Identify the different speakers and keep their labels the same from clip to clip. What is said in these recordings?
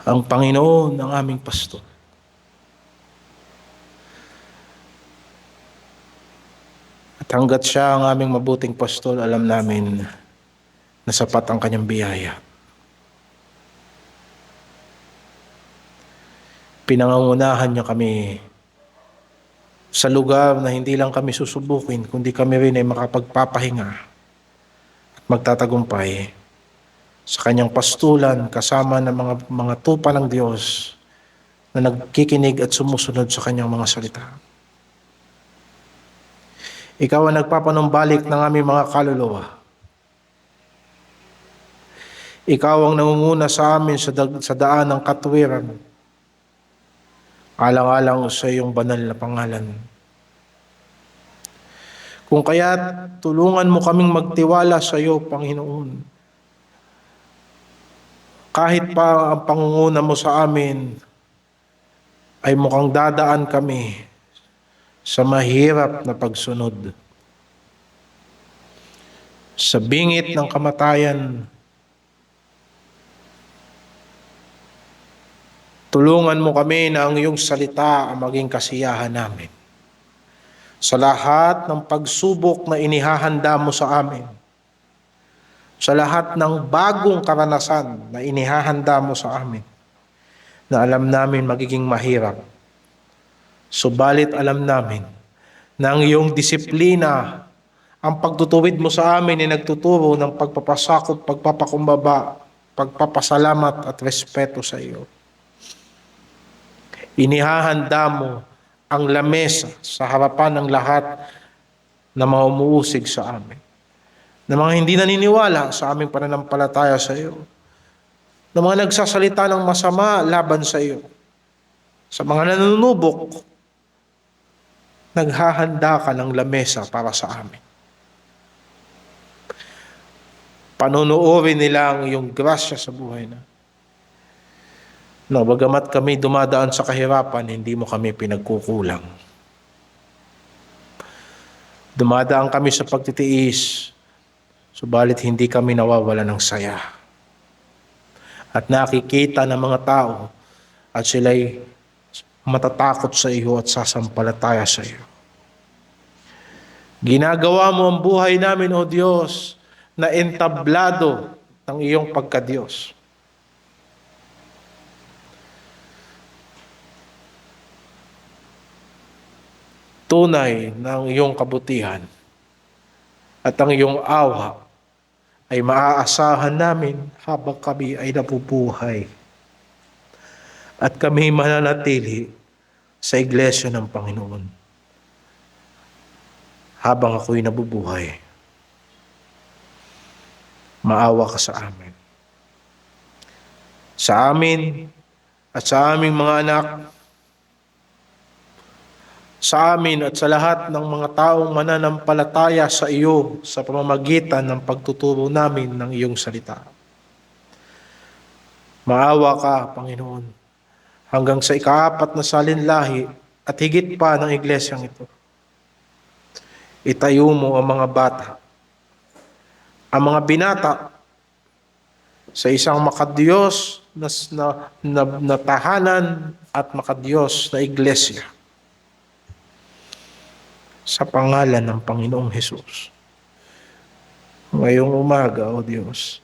Speaker 1: ang Panginoon ang aming pastor. At hanggat siya ang aming mabuting pastor, alam namin na sapat ang kanyang biyaya. Pinangangunahan niya kami sa lugar na hindi lang kami susubukin, kundi kami rin ay makapagpapahinga at magtatagumpay sa kanyang pastulan kasama ng mga tupa ng Diyos na nagkikinig at sumusunod sa kanyang mga salita. Ikaw ang nagpapanumbalik ng aming mga kaluluwa. Ikaw ang nangunguna sa amin sa daan ng katwiran, alang-alang sa iyong banal na pangalan. Kung kaya't tulungan mo kaming magtiwala sa iyo, Panginoon. Kahit pa ang pangunguna mo sa amin ay mukhang dadaan kami sa mahirap na pagsunod. Sa bingit ng kamatayan, tulungan mo kami na ang iyong salita ang maging kasiyahan namin. Sa lahat ng pagsubok na inihahanda mo sa amin, sa lahat ng bagong karanasan na inihahanda mo sa amin, na alam namin magiging mahirap, subalit alam namin na ang iyong disiplina, ang pagtutuwid mo sa amin ay nagtuturo ng pagpapasakop, pagpapakumbaba, pagpapasalamat at respeto sa iyo. Inihahanda mo ang lamesa sa harapan ng lahat na mga umuusig sa amin, na mga hindi naniniwala sa aming pananampalataya sa iyo, na mga nagsasalita ng masama laban sa iyo, sa mga nanunubok, naghahanda ka ng lamesa para sa amin. Panunuorin nila ang iyong grasya sa buhay na. No, bagamat kami dumadaan sa kahirapan, hindi mo kami pinagkukulang. Dumadaan kami sa pagtitiis, subalit hindi kami nawawala ng saya. At nakikita ng mga tao at sila'y matatakot sa iyo at sasampalataya sa iyo. Ginagawa mo ang buhay namin, O Diyos, na entablado ng iyong pagka-Diyos. Tunay ng iyong kabutihan at ang iyong awa ay maaasahan namin habang kami ay nabubuhay at kami mananatili sa iglesia ng Panginoon habang ako'y nabubuhay. Maawa ka sa amin. Sa amin at sa aming mga anak, sa amin at sa lahat ng mga taong mananampalataya sa iyo sa pamamagitan ng pagtuturo namin ng iyong salita. Maawa ka, Panginoon, hanggang sa ikaapat na salinlahi at higit pa ng iglesyang ito. Itayo mo ang mga bata, ang mga binata, sa isang makadiyos na tahanan at makadiyos na iglesia. Sa pangalan ng Panginoong Hesus. Ngayong umaga, O Diyos,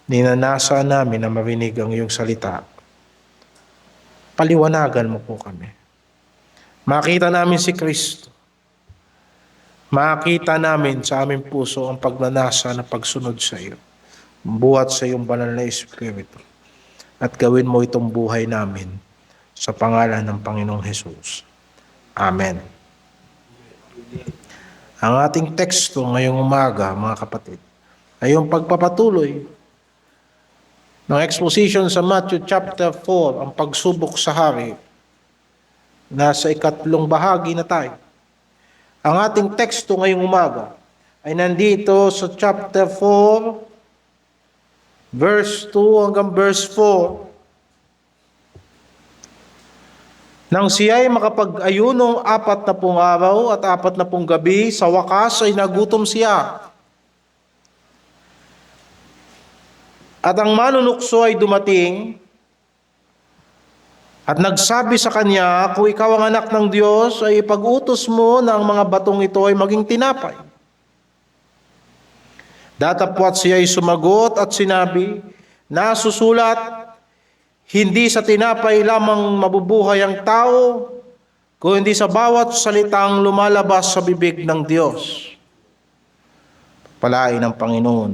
Speaker 1: ninanasa namin na marinig ang iyong salita. Paliwanagan mo po kami. Makita namin si Kristo. Makita namin sa aming puso ang pagnanasa na pagsunod sa iyo. Buhat sa iyong banal na Espiritu. At gawin mo itong buhay namin sa pangalan ng Panginoong Hesus. Amen. Ang ating teksto ngayong umaga, mga kapatid, ay yung pagpapatuloy ng exposition sa Matthew chapter 4, ang pagsubok sa hari. Nasa ikatlong bahagi na tayo. Ang ating teksto ngayong umaga ay nandito sa chapter 4, verse 2 hanggang verse 4. Nang siya ay makapag-ayunong 40 araw at 40 gabi, sa wakas ay nagutom siya. At ang manunukso ay dumating At nagsabi sa kanya, kung ikaw ang anak ng Diyos, ay ipag-utos mo na ang mga batong ito ay maging tinapay. Datapwat siya ay sumagot at sinabi, nasusulat, hindi sa tinapay lamang mabubuhay ang tao, kundi sa bawat salitang lumalabas sa bibig ng Diyos. Palain ng Panginoon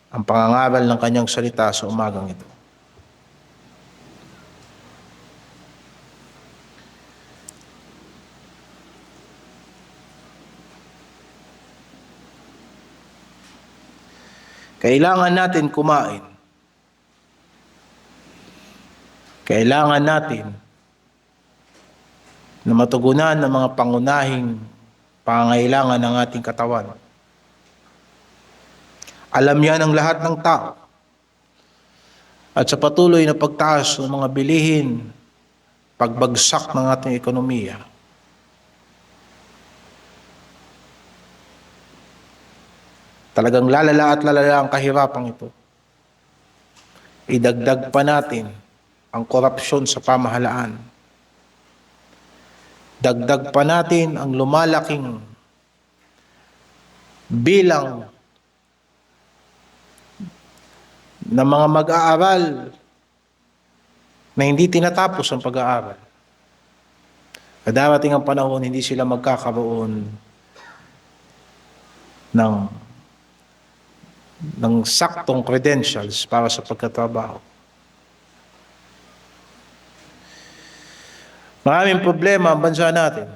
Speaker 1: ang pangangaral ng kanyang salita sa umagang ito. Kailangan natin kumain. Kailangan natin na matugunan ng mga pangunahing pangangailangan ng ating katawan. Alam yan ng lahat ng tao. At sa patuloy na pagtaas ng mga bilihin, pagbagsak ng ating ekonomiya, talagang lalala at lalala ang kahirapang ito. Idagdag pa natin ang korupsyon sa pamahalaan. Dagdag pa natin ang lumalaking bilang ng mga mag-aaral na hindi tinatapos ang pag-aaral. Darating ang panahon, hindi sila magkakaroon ng saktong credentials para sa pagkatrabaho. Maraming problema ang bansa natin.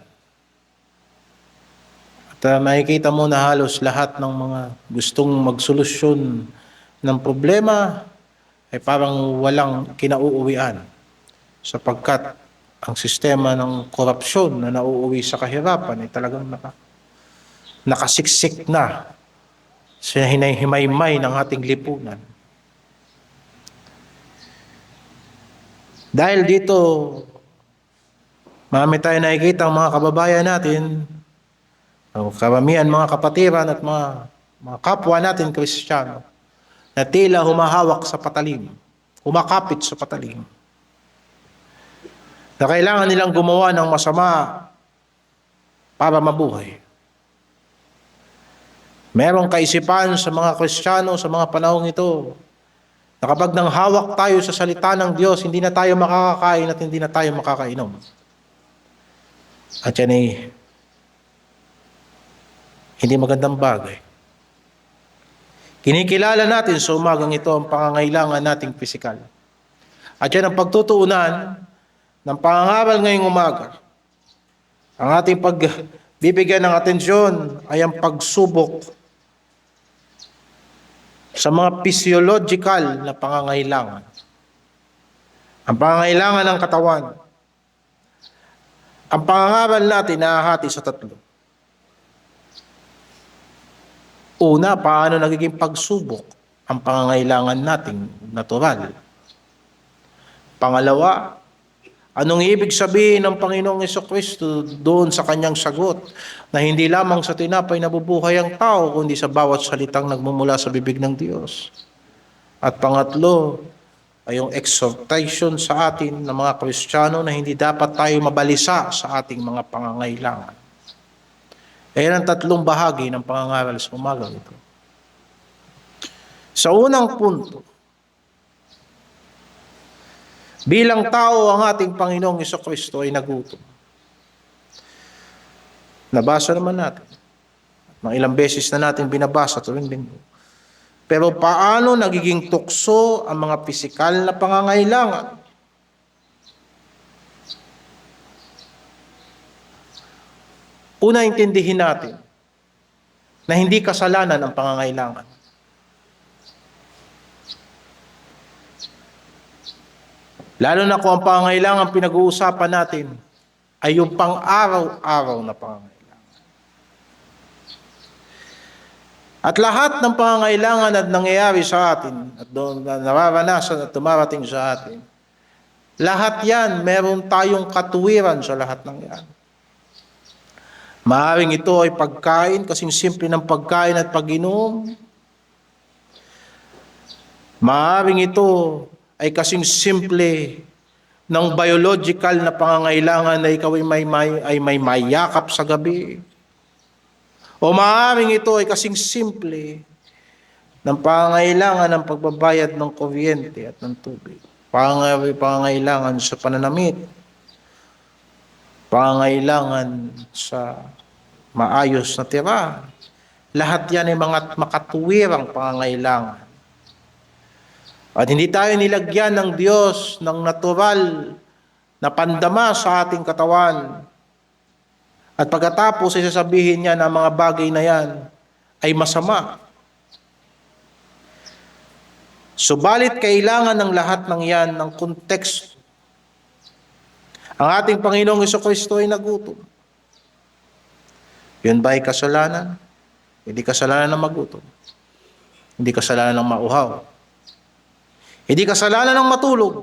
Speaker 1: At makikita mo na halos lahat ng mga gustong magsolusyon ng problema ay parang walang kinauuwian, sapagkat ang sistema ng korupsyon na nauuwi sa kahirapan ay talagang nakasiksik na sa hinay-himaymay ng ating lipunan. Dahil dito, marami tayo nakikita ang mga kababayan natin, karamihan mga kapatiran at mga kapwa natin Kristiyano, na tila humahawak sa patalim, humakapit sa patalim, na kailangan nilang gumawa ng masama para mabuhay. Merong kaisipan sa mga Kristiyano sa mga panahong ito na kapag nang hawak tayo sa salita ng Diyos, hindi na tayo makakakain at hindi na tayo makakainom. At yan ay hindi magandang bagay. Kinikilala natin sa umagang ito ang pangangailangan nating pisikal. At yan ang pagtutuunan ng pangangaral ngayong umaga. Ang ating pagbibigyan ng atensyon ay ang pagsubok sa mga physiological na pangangailangan. Ang pangangailangan ng katawan. Ang pangangaral natin nahahati sa tatlo. Una, paano nagiging pagsubok ang pangangailangan nating natural? Pangalawa, anong ibig sabihin ng Panginoong Jesucristo doon sa kanyang sagot na hindi lamang sa tinapay nabubuhay ang tao, kundi sa bawat salitang nagmumula sa bibig ng Diyos? At pangatlo, ay yung exhortation sa atin ng mga Kristiyano na hindi dapat tayo mabalisa sa ating mga pangangailangan. Ayan ang tatlong bahagi ng pangangaral sa umagang ito. Sa unang punto, bilang tao ang ating Panginoong Jesucristo ay nagutom. Nabasa naman natin. Mga ilang beses na natin binabasa tuwing linggo. Pero paano nagiging tukso ang mga pisikal na pangangailangan? Una, intindihin natin na hindi kasalanan ang pangangailangan. Lalo na kung ang pangangailangan pinag-uusapan natin ay yung pang-araw-araw na pangangailangan. At lahat ng pangangailangan na nangyayari sa atin at doon na nararanasan at tumarating sa atin, lahat yan, meron tayong katuwiran sa lahat ng yan. Maaaring ito ay pagkain, kasing simple ng pagkain at pag-inom. Maaaring ito ay kasing simple ng biological na pangangailangan na ikaw ay may mayakap sa gabi. O maaaring ito ay kasing simple ng pangangailangan ng pagbabayad ng kuryente at ng tubig. Pangangailangan sa pananamit. Pangangailangan sa maayos na tira. Lahat yan ay mga makatuwirang pangangailangan. At hindi tayo nilagyan ng Diyos ng natural na pandama sa ating katawan. At pagkatapos ay sasabihin niya na mga bagay na yan ay masama. Subalit kailangan ng lahat ng yan ng konteksto. Ang ating Panginoong Jesucristo ay nagutom. Yun ba ay kasalanan? Hindi kasalanan ng magutom. Hindi kasalanan ng mauhaw. Hindi kasalanan ng matulog.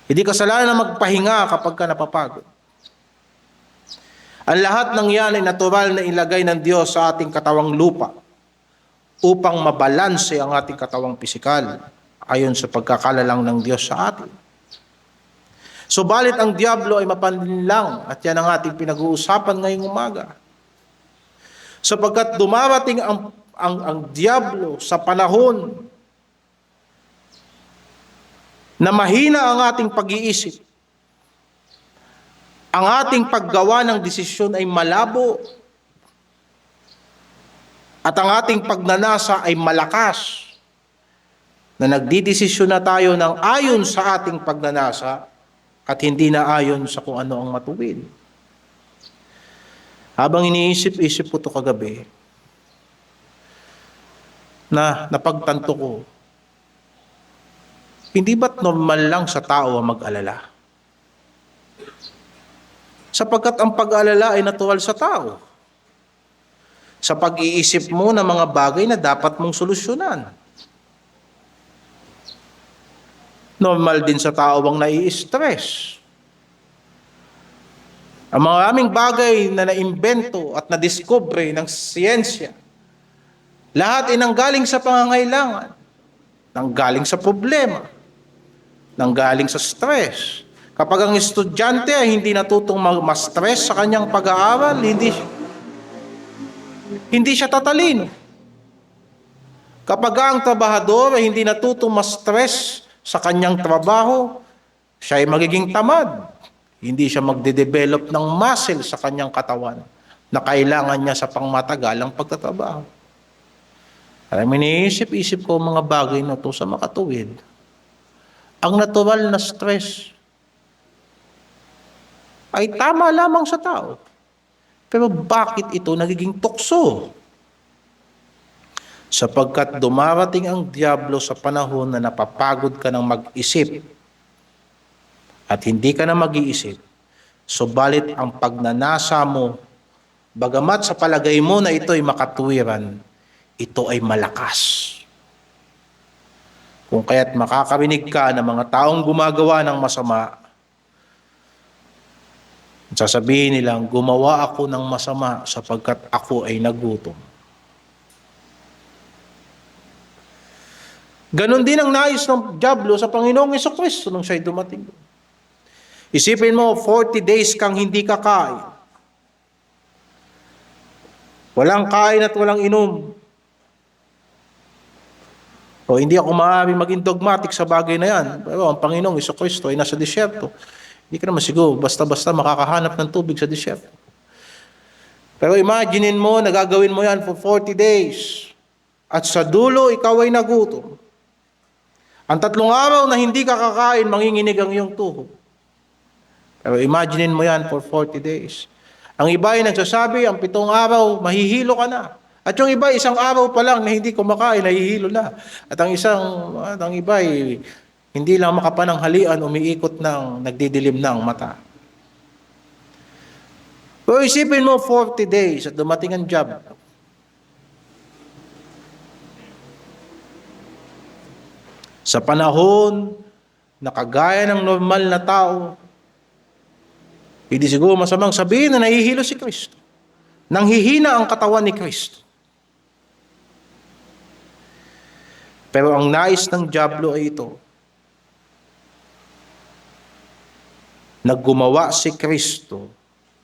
Speaker 1: Hindi kasalanan ng magpahinga kapag ka napapagod. Ang lahat ng yan ay natural na ilagay ng Diyos sa ating katawang lupa upang mabalanse ang ating katawang pisikal ayon sa pagkakalalang ng Diyos sa atin. Subalit ang diablo ay mapanlinlang at yan ang ating pinag-uusapan ngayong umaga. Sapagkat dumarating ang diablo sa panahon na mahina ang ating pag-iisip. Ang ating paggawa ng desisyon ay malabo. At ang ating pagnanasa ay malakas. Na nagdidesisyon na tayo ng ayon sa ating pagnanasa at hindi na ayon sa kung ano ang matuwid. Habang iniisip-isip ko ito kagabi, na napagtanto ko, hindi ba't normal lang sa tao ang mag-alala? Sapagkat ang pag-alala ay natural sa tao. Sa pag-iisip mo ng mga bagay na dapat mong solusyonan. Normal din sa tao ang nai-stress. Ang maraming bagay na naimbento at nadiskubre ng siyensya, lahat ay nanggaling sa pangangailangan, nanggaling sa problema, nanggaling sa stress. Kapag ang estudyante ay hindi natutong ma-stress sa kanyang pag-aaral, hindi siya tatalino. Kapag ang trabahador ay hindi natutong ma-stress sa kanyang trabaho, siya ay magiging tamad. Hindi siya magde-develop ng muscle sa kanyang katawan na kailangan niya sa pangmatagalang pagtatrabaho. Alam, iniisip-isip ko mga bagay na ito sa makatuwid. Ang natural na stress ay tama lamang sa tao. Pero bakit ito nagiging tukso? Sapagkat dumarating ang diablo sa panahon na napapagod ka ng mag-isip at hindi ka na mag-iisip, subalit ang pagnanasa mo, bagamat sa palagay mo na ito ay makatuwiran, ito ay malakas. Kung kaya't makakarinig ka ng mga taong gumagawa ng masama, sasabihin nilang, gumawa ako ng masama sapagkat ako ay nagutom. Ganon din ang nais ng diablo sa Panginoong Jesucristo nung siya'y dumating. Isipin mo, 40 days kang hindi kakain. Walang kain at walang inom. O hindi ako maaaring maging dogmatic sa bagay na yan. Pero ang Panginoong Jesucristo ay nasa disyerto. Hindi ka naman siguro basta-basta makakahanap ng tubig sa disyerto. Pero imaginein mo, nagagawin mo yan for 40 days. At sa dulo, ikaw ay nagutom. Ang 3 araw na hindi ka kakain, manginginig ang iyong tuhod. Pero imaginein mo yan for 40 days. Ang iba ay nagsasabi, ang 7 araw, mahihilo ka na. At yung iba, 1 araw pa lang na hindi kumakain, nahihilo na. At ang iba ay hindi lang makapananghalian, umiikot ng, nagdidilim ng mata. Pero isipin mo, 40 days at dumating ang job. Sa panahon na kagaya ng normal na tao, hindi siguro masamang sabihin na nahihilo si Kristo. Nanghihina ang katawan ni Kristo. Pero ang nais ng diablo ay ito, na gumawa si Kristo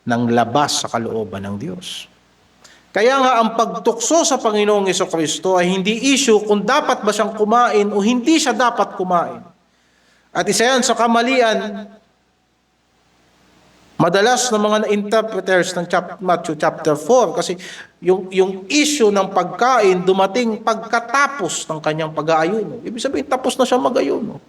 Speaker 1: ng labas sa kalooban ng Diyos. Kaya nga ang pagtukso sa Panginoong Jesucristo ay hindi issue kung dapat ba siyang kumain o hindi siya dapat kumain. At isa yan sa kamalian madalas ng mga interpreters ng Matthew chapter 4 kasi yung issue ng pagkain dumating pagkatapos ng kanyang pag-aayuno. Ibig sabihin, tapos na siya mag-ayuno.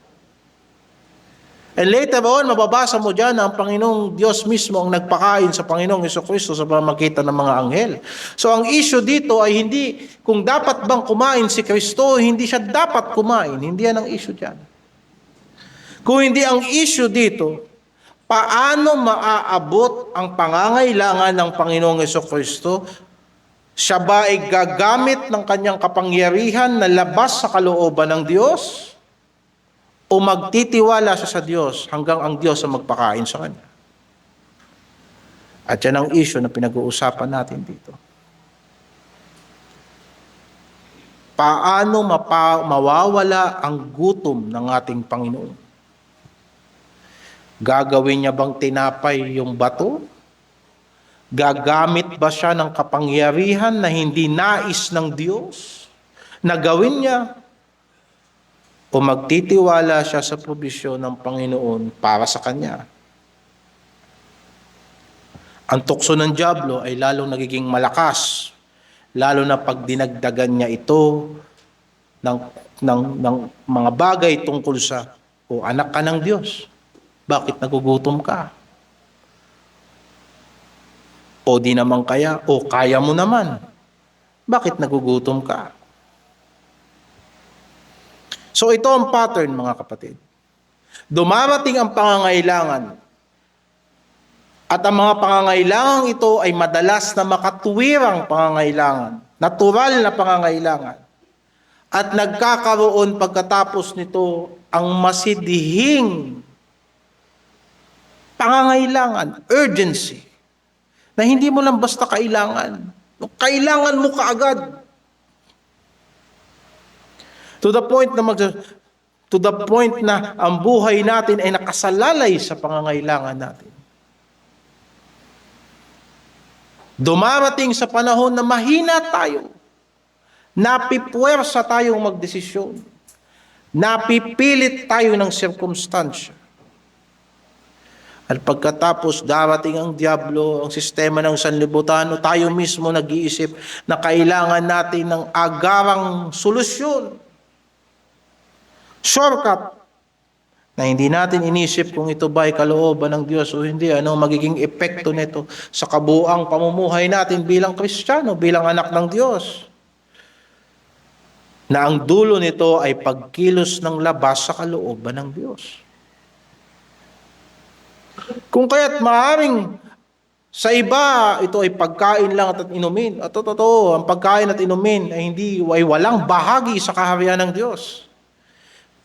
Speaker 1: And later on, mababasa mo dyan na ang Panginoong Diyos mismo ang nagpakain sa Panginoong Jesucristo sa pamamagitan ng mga anghel. So ang issue dito ay hindi kung dapat bang kumain si Kristo, hindi siya dapat kumain. Hindi yan ang issue dyan. Kung hindi ang issue dito, paano maaabot ang pangangailangan ng Panginoong Jesucristo? Siya ba ay gagamit ng kanyang kapangyarihan na labas sa kalooban ng Diyos? O magtitiwala siya sa Diyos hanggang ang Diyos ang magpakain sa kanya? At yan ang issue na pinag-uusapan natin dito. Paano mawawala ang gutom ng ating Panginoon? Gagawin niya bang tinapay yung bato? Gagamit ba siya ng kapangyarihan na hindi nais ng Diyos na gawin niya? O magtitiwala siya sa probisyon ng Panginoon para sa kanya? Ang tukso ng dyablo ay lalong nagiging malakas, lalo na pag dinagdagan niya ito ng mga bagay tungkol sa o anak ka ng Diyos. Bakit nagugutom ka? O di naman kaya? O kaya mo naman? Bakit nagugutom ka? So ito ang pattern, mga kapatid. Dumarating ang pangangailangan. At ang mga pangangailangan ito ay madalas na makatuwirang pangangailangan. Natural na pangangailangan. At nagkakaroon pagkatapos nito ang masidhing pangangailangan, urgency, na hindi mo lang basta kailangan. Kailangan mo kaagad. To the point na ang buhay natin ay nakasalalay sa pangangailangan natin. Dumarating sa panahon na mahina tayo. Napipuwersa tayong magdesisyon. Napipilit tayo ng sirkumstansya. At pagkatapos darating ang dyablo, ang sistema ng sanlibutan, tayo mismo nag-iisip na kailangan natin ng agarang solusyon. Shortcut. Na hindi natin inisip kung ito ba ay kalooban ng Diyos o hindi. Ano magiging epekto nito sa kabuuang pamumuhay natin bilang Kristiyano, bilang anak ng Diyos. Na ang dulo nito ay pagkilos ng labas sa kalooban ng Diyos. Kung kaya't maaaring sa iba, ito ay pagkain lang at inumin. At totoo, ang pagkain at inumin ay walang bahagi sa kaharian ng Diyos.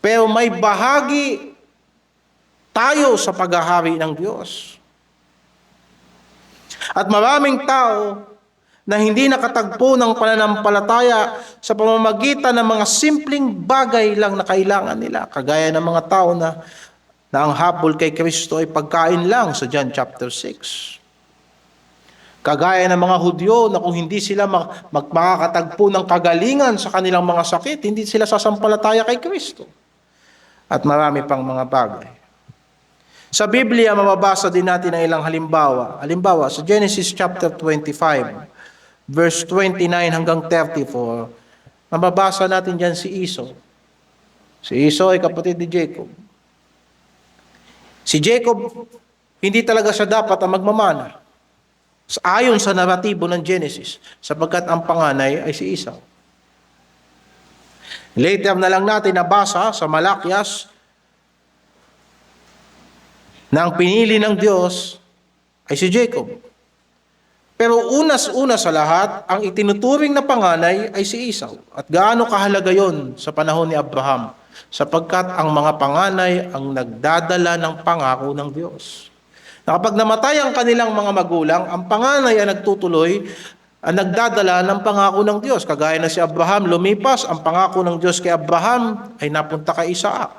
Speaker 1: Pero may bahagi tayo sa paghahari ng Diyos. At maraming tao na hindi nakatagpo ng pananampalataya sa pamamagitan ng mga simpleng bagay lang na kailangan nila. Kagaya ng mga tao na ang habol kay Kristo ay pagkain lang sa John chapter 6. Kagaya ng mga Hudyo na kung hindi sila makakatagpo ng kagalingan sa kanilang mga sakit, hindi sila sasampalataya kay Kristo. At marami pang mga bagay. Sa Biblia, mababasa din natin ang ilang halimbawa. Halimbawa, sa Genesis chapter 25, verse 29 hanggang 34, mababasa natin dyan si Esau. Si Esau ay kapatid ni Jacob. Si Jacob, hindi talaga siya dapat ang magmamana. Ayon sa naratibo ng Genesis, sapagkat ang panganay ay si Esau. Later na lang natin nabasa sa Malakias na ang pinili ng Diyos ay si Jacob. Pero unas-una sa lahat, ang itinuturing na panganay ay si Esau. At gaano kahalaga yon sa panahon ni Abraham? Sapagkat ang mga panganay ang nagdadala ng pangako ng Diyos. Na kapag namatay ang kanilang mga magulang, ang panganay ang nagtutuloy, ang nagdadala ng pangako ng Diyos. Kagaya na si Abraham, lumipas, ang pangako ng Diyos kay Abraham ay napunta kay Isaac.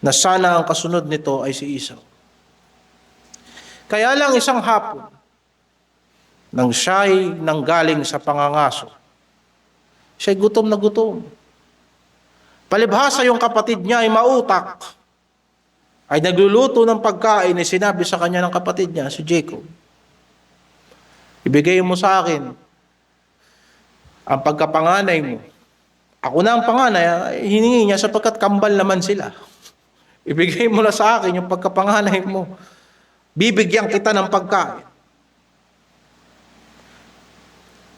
Speaker 1: Na sana ang kasunod nito ay si Esau. Kaya lang isang hapon, nang siya'y nanggaling sa pangangaso, siya'y gutom na gutom. Palibhasa yung kapatid niya ay mautak, ay nagluluto ng pagkain, ay sinabi sa kanya ng kapatid niya, si Jacob, ibigay mo sa akin ang pagkapanganay mo. Ako na ang panganay, hiningi niya sapagkat kambal naman sila. Ibigay mo na sa akin yung pagkapanganay mo. Bibigyan kita ng pagkain.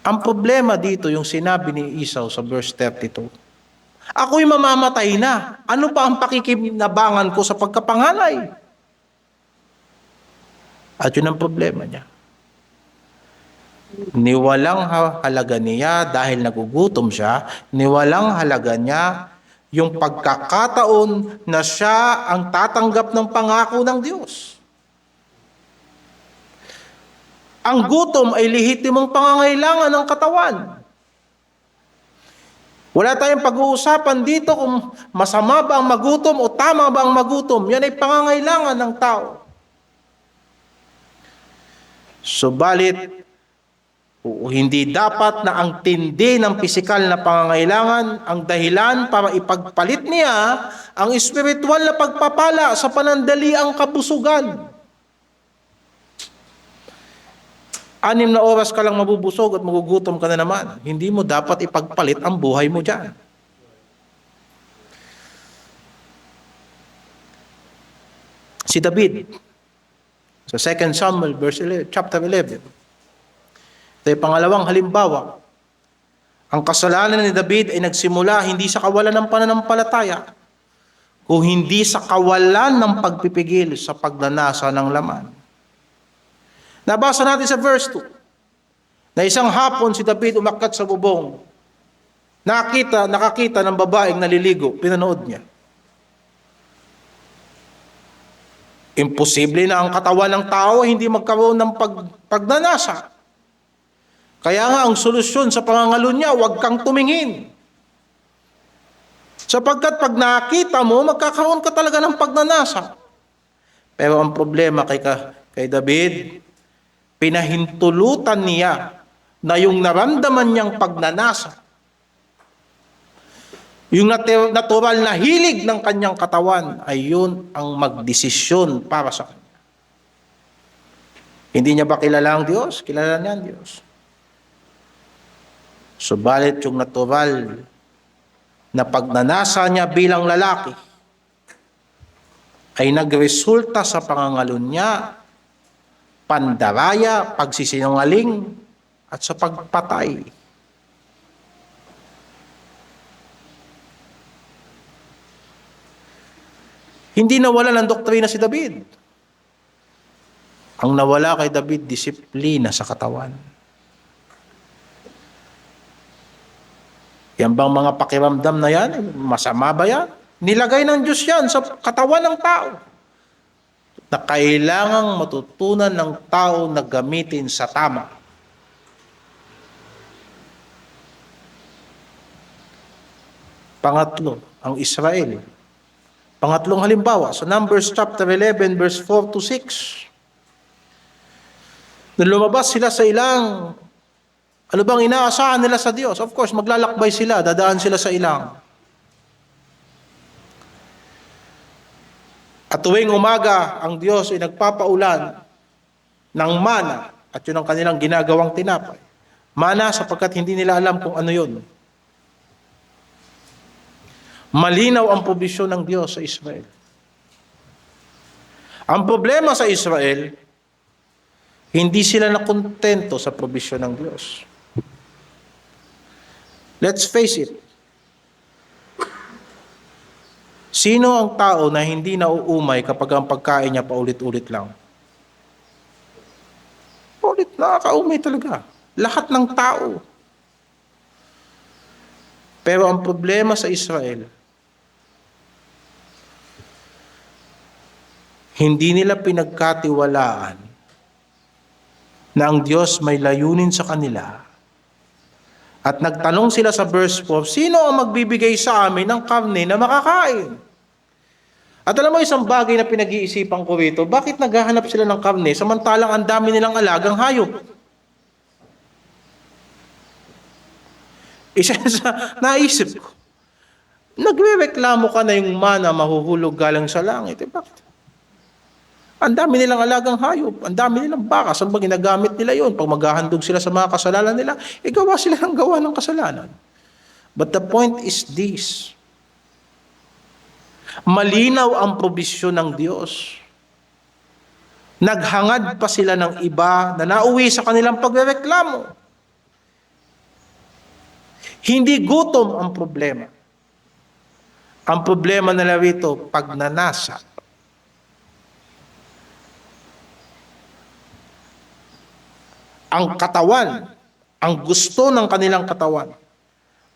Speaker 1: Ang problema dito, yung sinabi ni Esau sa verse 32, ako'y mamamatay na. Ano pa ang pakikinabangan ko sa pagkapanganay? At yun ang problema niya. Niwalang halaga niya dahil nagugutom siya, niwalang halaga niya yung pagkakataon na siya ang tatanggap ng pangako ng Diyos. Ang gutom ay lehitimong pangangailangan ng katawan. Wala tayong pag-uusapan dito kung masama ba ang magutom o tama ba ang magutom. Yan ay pangangailangan ng tao. Subalit, hindi dapat na ang tindi ng pisikal na pangangailangan ang dahilan para ipagpalit niya ang espiritual na pagpapala sa panandaliang kabusugan. 6 na oras ka lang mabubusog at magugutom ka na naman. Hindi mo dapat ipagpalit ang buhay mo dyan. Si David, sa 2 Samuel chapter 11, ito yung pangalawang halimbawa. Ang kasalanan ni David ay nagsimula hindi sa kawalan ng pananampalataya, kung hindi sa kawalan ng pagpipigil sa pagnanasa ng laman. Nabasa natin sa verse 2, na isang hapon si David umakyat sa bubong. Nakakita ng babaeng naliligo, pinanood niya. Imposible na ang katawan ng tao hindi magkaroon ng pagnanasa. Kaya nga ang solusyon sa pangangalo niya, huwag kang tumingin. Sapagkat pag nakita mo, magkakaroon ka talaga ng pagnanasa. Pero ang problema kay David, pinahintulutan niya na yung naramdaman niyang pagnanasa, yung natural na hilig ng kanyang katawan, ay yun ang magdesisyon para sa kanya. Hindi niya ba kilala ang Diyos? Kilala niya ang Diyos. Subalit yung natural na pagnanasa niya bilang lalaki ay nagresulta sa pangangalun niya, pandaraya, pagsisinungaling, at sa pagpatay. Hindi nawala ng doktrina si David. Ang nawala kay David, disiplina sa katawan. Yan bang mga pakiramdam na yan? Masama ba yan? Nilagay ng Diyos yan sa katawan ng tao, na kailangang matutunan ng tao na gamitin sa tama. Pangatlo, ang Israel. Pangatlong halimbawa, sa Numbers chapter 11, verse 4 to 6. Nung lumabas sila sa ilang, ano bang inaasahan nila sa Diyos? Of course, maglalakbay sila, dadaan sila sa ilang. At tuwing umaga, ang Diyos ay nagpapaulan ng mana, at yun ang kanilang ginagawang tinapay. Mana sapagkat hindi nila alam kung ano yun. Malinaw ang probisyon ng Diyos sa Israel. Ang problema sa Israel, hindi sila nakontento sa probisyon ng Diyos. Let's face it. Sino ang tao na hindi nauumay kapag ang pagkain niya paulit-ulit lang? Paulit, nakakaumay talaga. Lahat ng tao. Pero ang problema sa Israel, hindi nila pinagkatiwalaan na ang Diyos may layunin sa kanila. At nagtanong sila sa verse 4, sino ang magbibigay sa amin ng karne na makakain? At alam mo, isang bagay na pinag-iisipan ko rito, bakit naghahanap sila ng karne samantalang ang dami nilang alagang hayop? Isa sa naisip ko, nagre-reklamo ka na yung mana mahuhulog galing sa langit. Bakit? Ang dami nilang alagang hayop, ang dami nilang baka, saan ba ginagamit nila yon? Pag maghahandog sila sa mga kasalanan nila, gawa sila ng gawa ng kasalanan. But the point is this, malinaw ang probisyon ng Diyos. Naghangad pa sila ng iba na nauwi sa kanilang pagrereklamo. Hindi gutom ang problema. Ang problema nila rito, pagnanasa. Ang katawan, ang gusto ng kanilang katawan,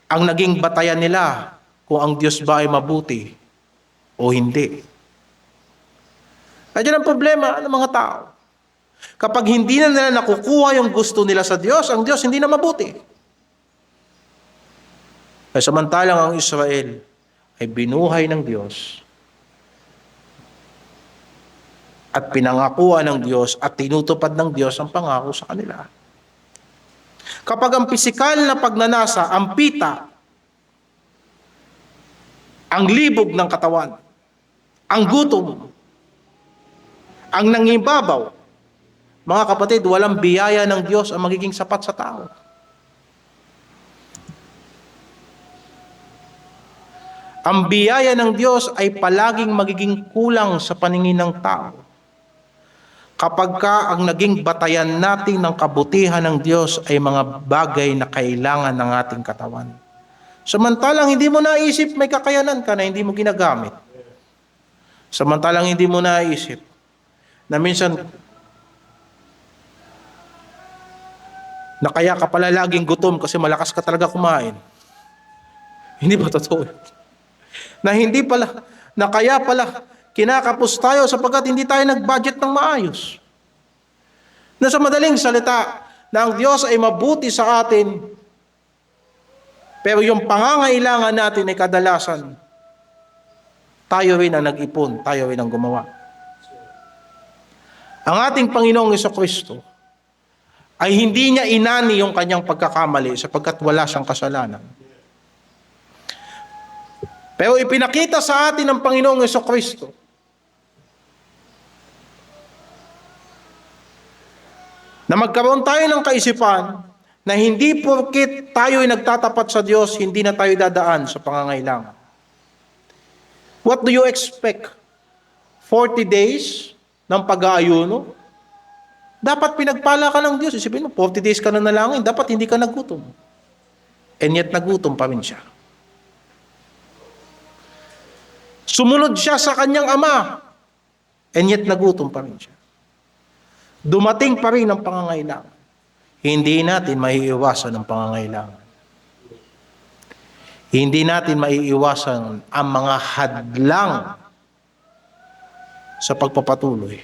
Speaker 1: ang naging batayan nila kung ang Diyos ba ay mabuti o hindi. Kaya ang problema ng mga tao. Kapag hindi na nila nakukuha yung gusto nila sa Diyos, ang Diyos hindi na mabuti. Kaya samantalang ang Israel ay binuhay ng Diyos at pinangakuan ng Diyos at tinutupad ng Diyos ang pangako sa kanila. Kapag ang pisikal na pagnanasa, ang pita, ang libog ng katawan, ang gutom, ang nangibabaw, mga kapatid, walang biyaya ng Diyos ang magiging sapat sa tao. Ang biyaya ng Diyos ay palaging magiging kulang sa paningin ng tao. Kapag ang naging batayan natin ng kabutihan ng Diyos ay mga bagay na kailangan ng ating katawan. Samantalang hindi mo naisip may kakayanan ka na hindi mo ginagamit. Samantalang hindi mo naisip na minsan na kaya ka pala laging gutom kasi malakas ka talaga kumain. Hindi ba totoo? Na hindi pala, na kaya pala kinakapos tayo sapagkat hindi tayo nag-budget ng maayos. Na sa madaling salita, na ang Diyos ay mabuti sa atin, pero yung pangangailangan natin ay kadalasan, tayo rin ang nag-ipon, tayo rin ang gumawa. Ang ating Panginoong Jesucristo ay hindi niya inani yung kanyang pagkakamali sapagkat wala siyang kasalanan. Pero ipinakita sa atin ng Panginoong Jesucristo na magkaroon tayo ng kaisipan na hindi porkit tayo ay nagtatapat sa Diyos, hindi na tayo dadaan sa pangangailangan. What do you expect? 40 days ng pag-aayuno? Dapat pinagpala ka ng Diyos. Isipin mo, 40 days ka na nalangin, dapat hindi ka nagutom. And yet nagutom pa rin siya. Sumunod siya sa kanyang ama, and yet nagutom pa rin siya. Dumating pa rin ang pangangailangan. Hindi natin maiiwasan ang pangangailangan. Hindi natin maiiwasan ang mga hadlang sa pagpapatuloy.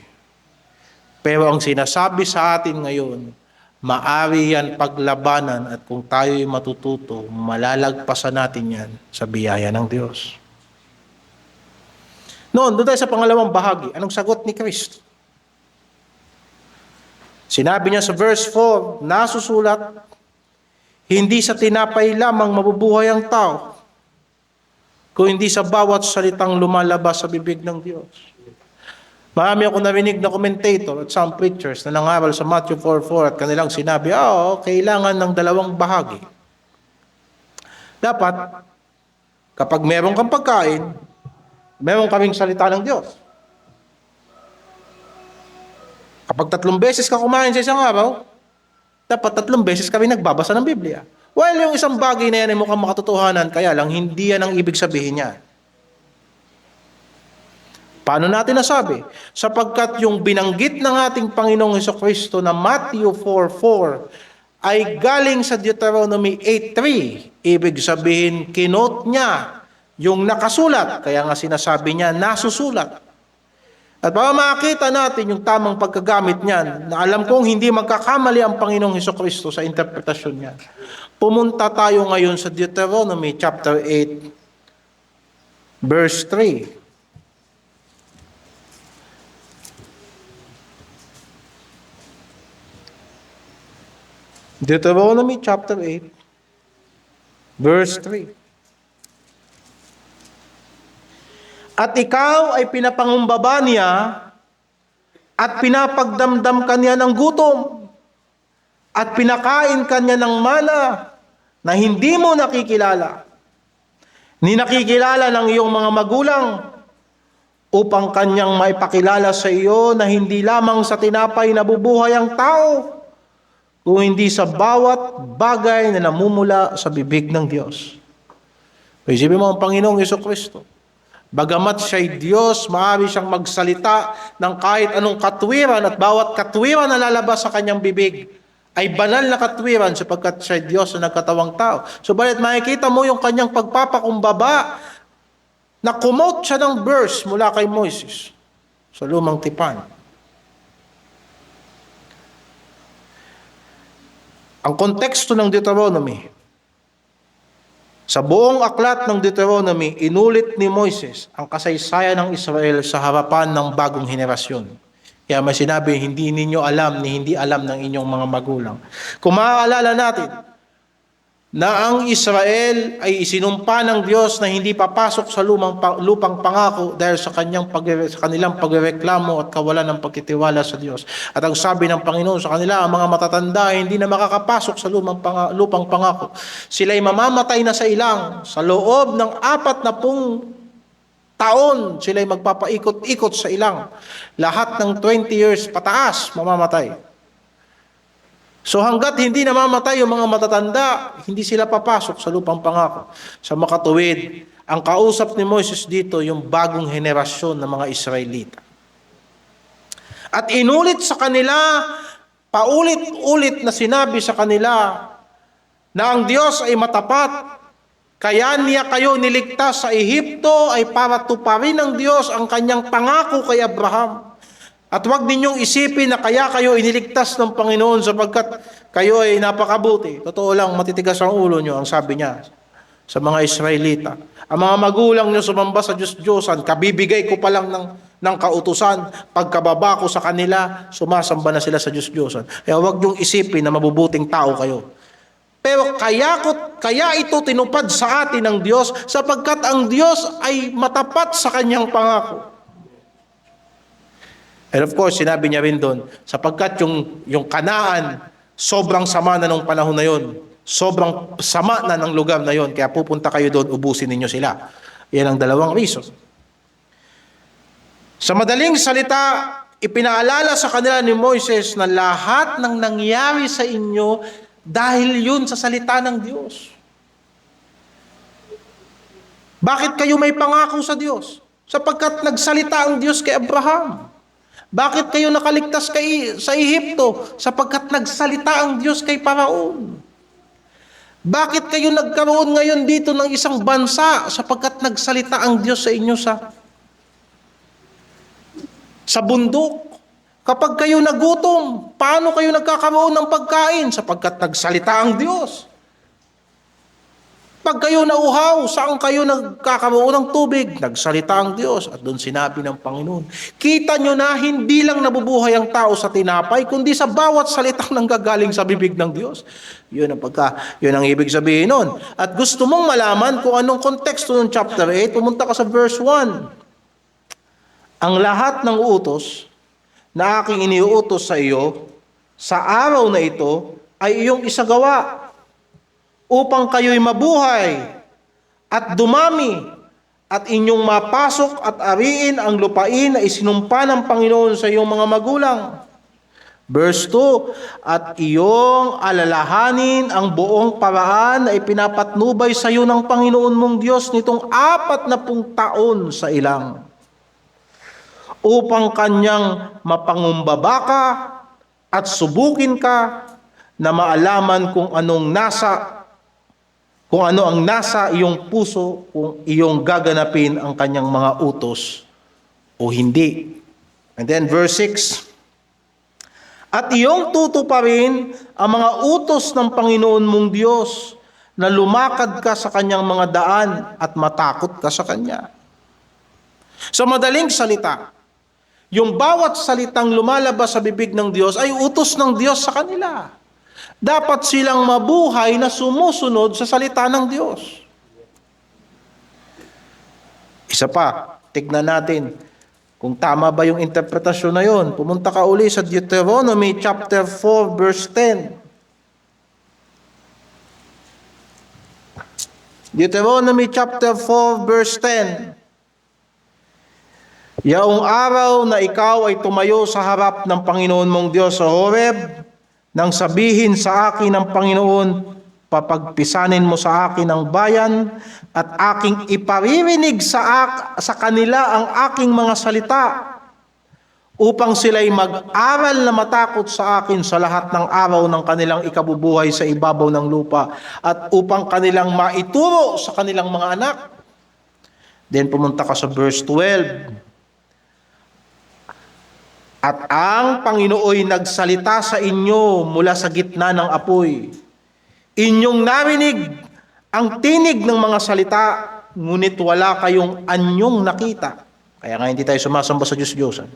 Speaker 1: Pero ang sinasabi sa atin ngayon, maari yan paglabanan at kung tayo'y matututo, malalagpasan natin yan sa biyaya ng Diyos. Noon, doon tayo sa pangalawang bahagi. Anong sagot ni Kristo? Sinabi niya sa verse 4, nasusulat, hindi sa tinapay lamang mabubuhay ang tao, kung hindi sa bawat salitang lumalabas sa bibig ng Diyos. Marami ako narinig na commentator at some preachers na nangaral sa Matthew 4:4 at kanilang sinabi, kailangan ng dalawang bahagi. Dapat, kapag meron kang pagkain, meron kaming salita ng Diyos. Kapag 3 beses ka kumain sa isang araw, dapat 3 beses kami nagbabasa ng Biblia. Well, yung isang bagay na yan ay mukhang makatotohanan, kaya lang hindi yan ang ibig sabihin niya. Paano natin nasabi? Sapagkat yung binanggit ng ating Panginoong Jesucristo na Matthew 4:4 ay galing sa Deuteronomy 8:3. Ibig sabihin, kinote niya yung nakasulat, kaya nga sinasabi niya, nasusulat. At para makita natin yung tamang pagkagamit niyan, na alam kong hindi magkakamali ang Panginoong Jesucristo sa interpretasyon niya. Pumunta tayo ngayon sa Deuteronomy chapter 8, verse 3. Deuteronomy chapter 8, verse 3. At ikaw ay pinapangumbaba niya at pinapagdamdam kanya ng gutom at pinakain kanya ng mana na hindi mo nakikilala, ni nakikilala ng iyong mga magulang, upang kanyang maipakilala sa iyo na hindi lamang sa tinapay nabubuhay ang tao, kung hindi sa bawat bagay na namumula sa bibig ng Diyos. Isipin mo ang Panginoong Jesucristo. Bagamat siya'y Diyos, maaari siyang magsalita ng kahit anong katwiran at bawat katwiran na lalabas sa kanyang bibig ay banal na katwiran sapagkat siya'y Diyos na nagkatawang tao. So balit makikita mo yung kanyang pagpapakumbaba na kumote siya ng verse mula kay Moises sa Lumang Tipan. Ang konteksto ng Deuteronomy, sa buong aklat ng Deuteronomy, inulit ni Moises ang kasaysayan ng Israel sa harapan ng bagong henerasyon. Kaya may sinabi, hindi ninyo alam ni hindi alam ng inyong mga magulang. Kung maaalala natin, na ang Israel ay isinumpa ng Diyos na hindi papasok sa lupang pangako dahil sa kanilang pagrereklamo at kawalan ng pagtitiwala sa Diyos. At ang sabi ng Panginoon sa kanila, ang mga matatanda ay hindi na makakapasok sa lupang pangako. Sila'y mamamatay na sa ilang. Sa loob ng 40 taon, sila'y magpapaikot-ikot sa ilang. Lahat ng 20 years pataas, mamamatay. So hanggat hindi namamatay yung mga matatanda, hindi sila papasok sa lupang pangako. Sa makatuwid, ang kausap ni Moses dito, yung bagong henerasyon ng mga Israelita. At inulit sa kanila, paulit-ulit na sinabi sa kanila, na ang Diyos ay matapat, kaya niya kayo niligtas sa Ehipto ay para tuparin ng Diyos ang kanyang pangako kay Abraham. At huwag ninyong isipin na kaya kayo iniligtas ng Panginoon sapagkat kayo ay napakabuti. Totoo lang, matitigas ang ulo nyo, ang sabi niya sa mga Israelita. Ang mga magulang nyo sumamba sa Diyos-Diyosan, kabibigay ko pa lang ng kautusan, pagkababa ko sa kanila, sumasamba na sila sa Diyos-Diyosan. Kaya huwag niyong isipin na mabubuting tao kayo. Pero kaya ito tinupad sa atin ng Diyos sapagkat ang Diyos ay matapat sa kanyang pangako. And of course, sinabi niya rin doon, sapagkat yung Kanaan, sobrang sama na nung panahon na yon. Sobrang sama na ng lugar na yon. Kaya pupunta kayo doon, ubusin ninyo sila. Yan ang dalawang reason. Sa madaling salita, ipinaalala sa kanila ni Moises na lahat ng nangyari sa inyo dahil yun sa salita ng Diyos. Bakit kayo may pangako sa Diyos? Sapagkat nagsalita ang Diyos kay Abraham. Bakit kayo nakaligtas sa Ehipto? Sapagkat nagsalita ang Diyos kay Paraon. Bakit kayo nagkaroon ngayon dito ng isang bansa? Sapagkat nagsalita ang Diyos sa inyo sa bundok. Kapag kayo nagutom, paano kayo nagkakaroon ng pagkain? Sapagkat nagsalita ang Diyos. Pag kayo nauhaw, saan kayo nagkakaroon ng tubig? Nagsalita ang Diyos. At doon sinabi ng Panginoon, kita nyo na hindi lang nabubuhay ang tao sa tinapay, kundi sa bawat salitang nanggagaling sa bibig ng Diyos. Yun ang ibig sabihin nun. At gusto mong malaman kung anong konteksto ng chapter 8, pumunta ka sa verse 1. Ang lahat ng utos na aking iniuutos sa iyo, sa araw na ito, ay iyong isagawa upang kayo'y mabuhay at dumami at inyong mapasok at ariin ang lupain na isinumpa ng Panginoon sa iyong mga magulang. Verse 2, at iyong alalahanin ang buong paraan na ipinapatnubay sa iyo ng Panginoon mong Diyos nitong 40 taon sa ilang, upang kanyang mapangumbaba ka at subukin ka na maalaman kung ano ang nasa iyong puso, kung iyong gaganapin ang kanyang mga utos o hindi. And then verse 6, at iyong tutuparin ang mga utos ng Panginoon mong Diyos na lumakad ka sa kanyang mga daan at matakot ka sa kanya. Sa madaling salita, yung bawat salitang lumalabas sa bibig ng Diyos ay utos ng Diyos sa kanila. Dapat silang mabuhay na sumusunod sa salita ng Diyos. Isa pa, tignan natin kung tama ba yung interpretasyon na yun. Pumunta ka uli sa Deuteronomy chapter 4 verse 10. Deuteronomy chapter 4 verse 10. Yaong araw na ikaw ay tumayo sa harap ng Panginoon mong Diyos sa Horeb, nang sabihin sa akin ng Panginoon, papagpisanin mo sa akin ang bayan at aking iparirinig sa kanila ang aking mga salita upang sila'y mag-aral na matakot sa akin sa lahat ng araw ng kanilang ikabubuhay sa ibabaw ng lupa at upang kanilang maituro sa kanilang mga anak. Then pumunta ka sa verse 12. At ang Panginooy nagsalita sa inyo mula sa gitna ng apoy. Inyong narinig ang tinig ng mga salita, ngunit wala kayong anyong nakita. Kaya nga hindi tayo sumasamba sa Diyos-Diyosan.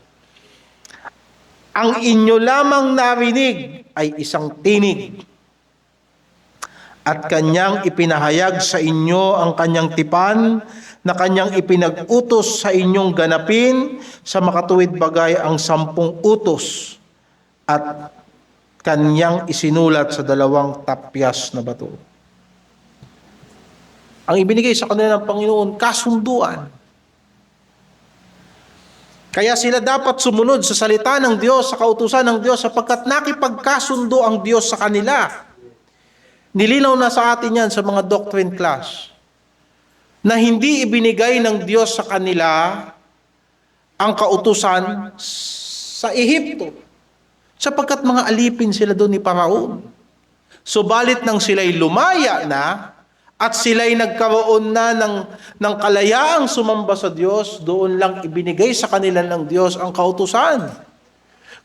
Speaker 1: Ang inyo lamang narinig ay isang tinig. At kanyang ipinahayag sa inyo ang kanyang tipan na kanyang ipinag-utos sa inyong ganapin sa makatuwid bagay ang 10 utos at kanyang isinulat sa 2 tapyas na bato. Ang ibinigay sa kanila ng Panginoon, kasunduan. Kaya sila dapat sumunod sa salita ng Diyos, sa kautusan ng Diyos, sapagkat nakipagkasundo ang Diyos sa kanila. Nilinaw na sa atin yan sa mga doctrine class, na hindi ibinigay ng Diyos sa kanila ang kautusan sa Ehipto, sapagkat mga alipin sila doon ni Paraon. Subalit nang sila'y lumaya na, at sila'y nagkaroon na ng kalayaang sumamba sa Diyos, doon lang ibinigay sa kanila ng Diyos ang kautusan.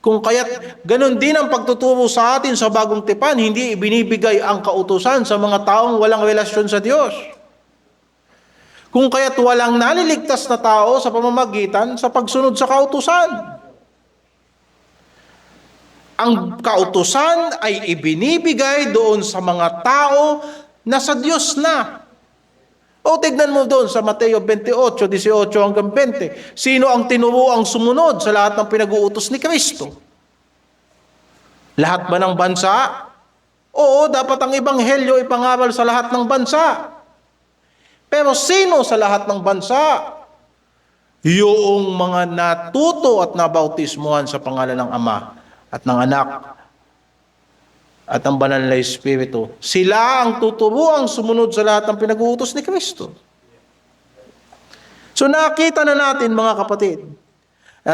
Speaker 1: Kung kaya't ganun din ang pagtuturo sa atin sa bagong tipan, hindi ibinibigay ang kautusan sa mga taong walang relasyon sa Diyos. Kung kaya't walang naliligtas na tao sa pamamagitan sa pagsunod sa kautusan. Ang kautusan ay ibinibigay doon sa mga tao na sa Diyos na. O tignan mo doon sa Mateo 28, 18 hanggang 20. Sino ang tinuruang sumunod sa lahat ng pinag-uutos ni Kristo? Lahat ba ng bansa? Oo, dapat ang ebanghelyo ipangaral sa lahat ng bansa. Pero sino sa lahat ng bansa? Yung mga natuto at nabautismuhan sa pangalan ng Ama at ng Anak at ng Banal na Espiritu. Sila ang tuturuang sumunod sa lahat ng pinag-uutos ni Kristo. So nakita na natin mga kapatid,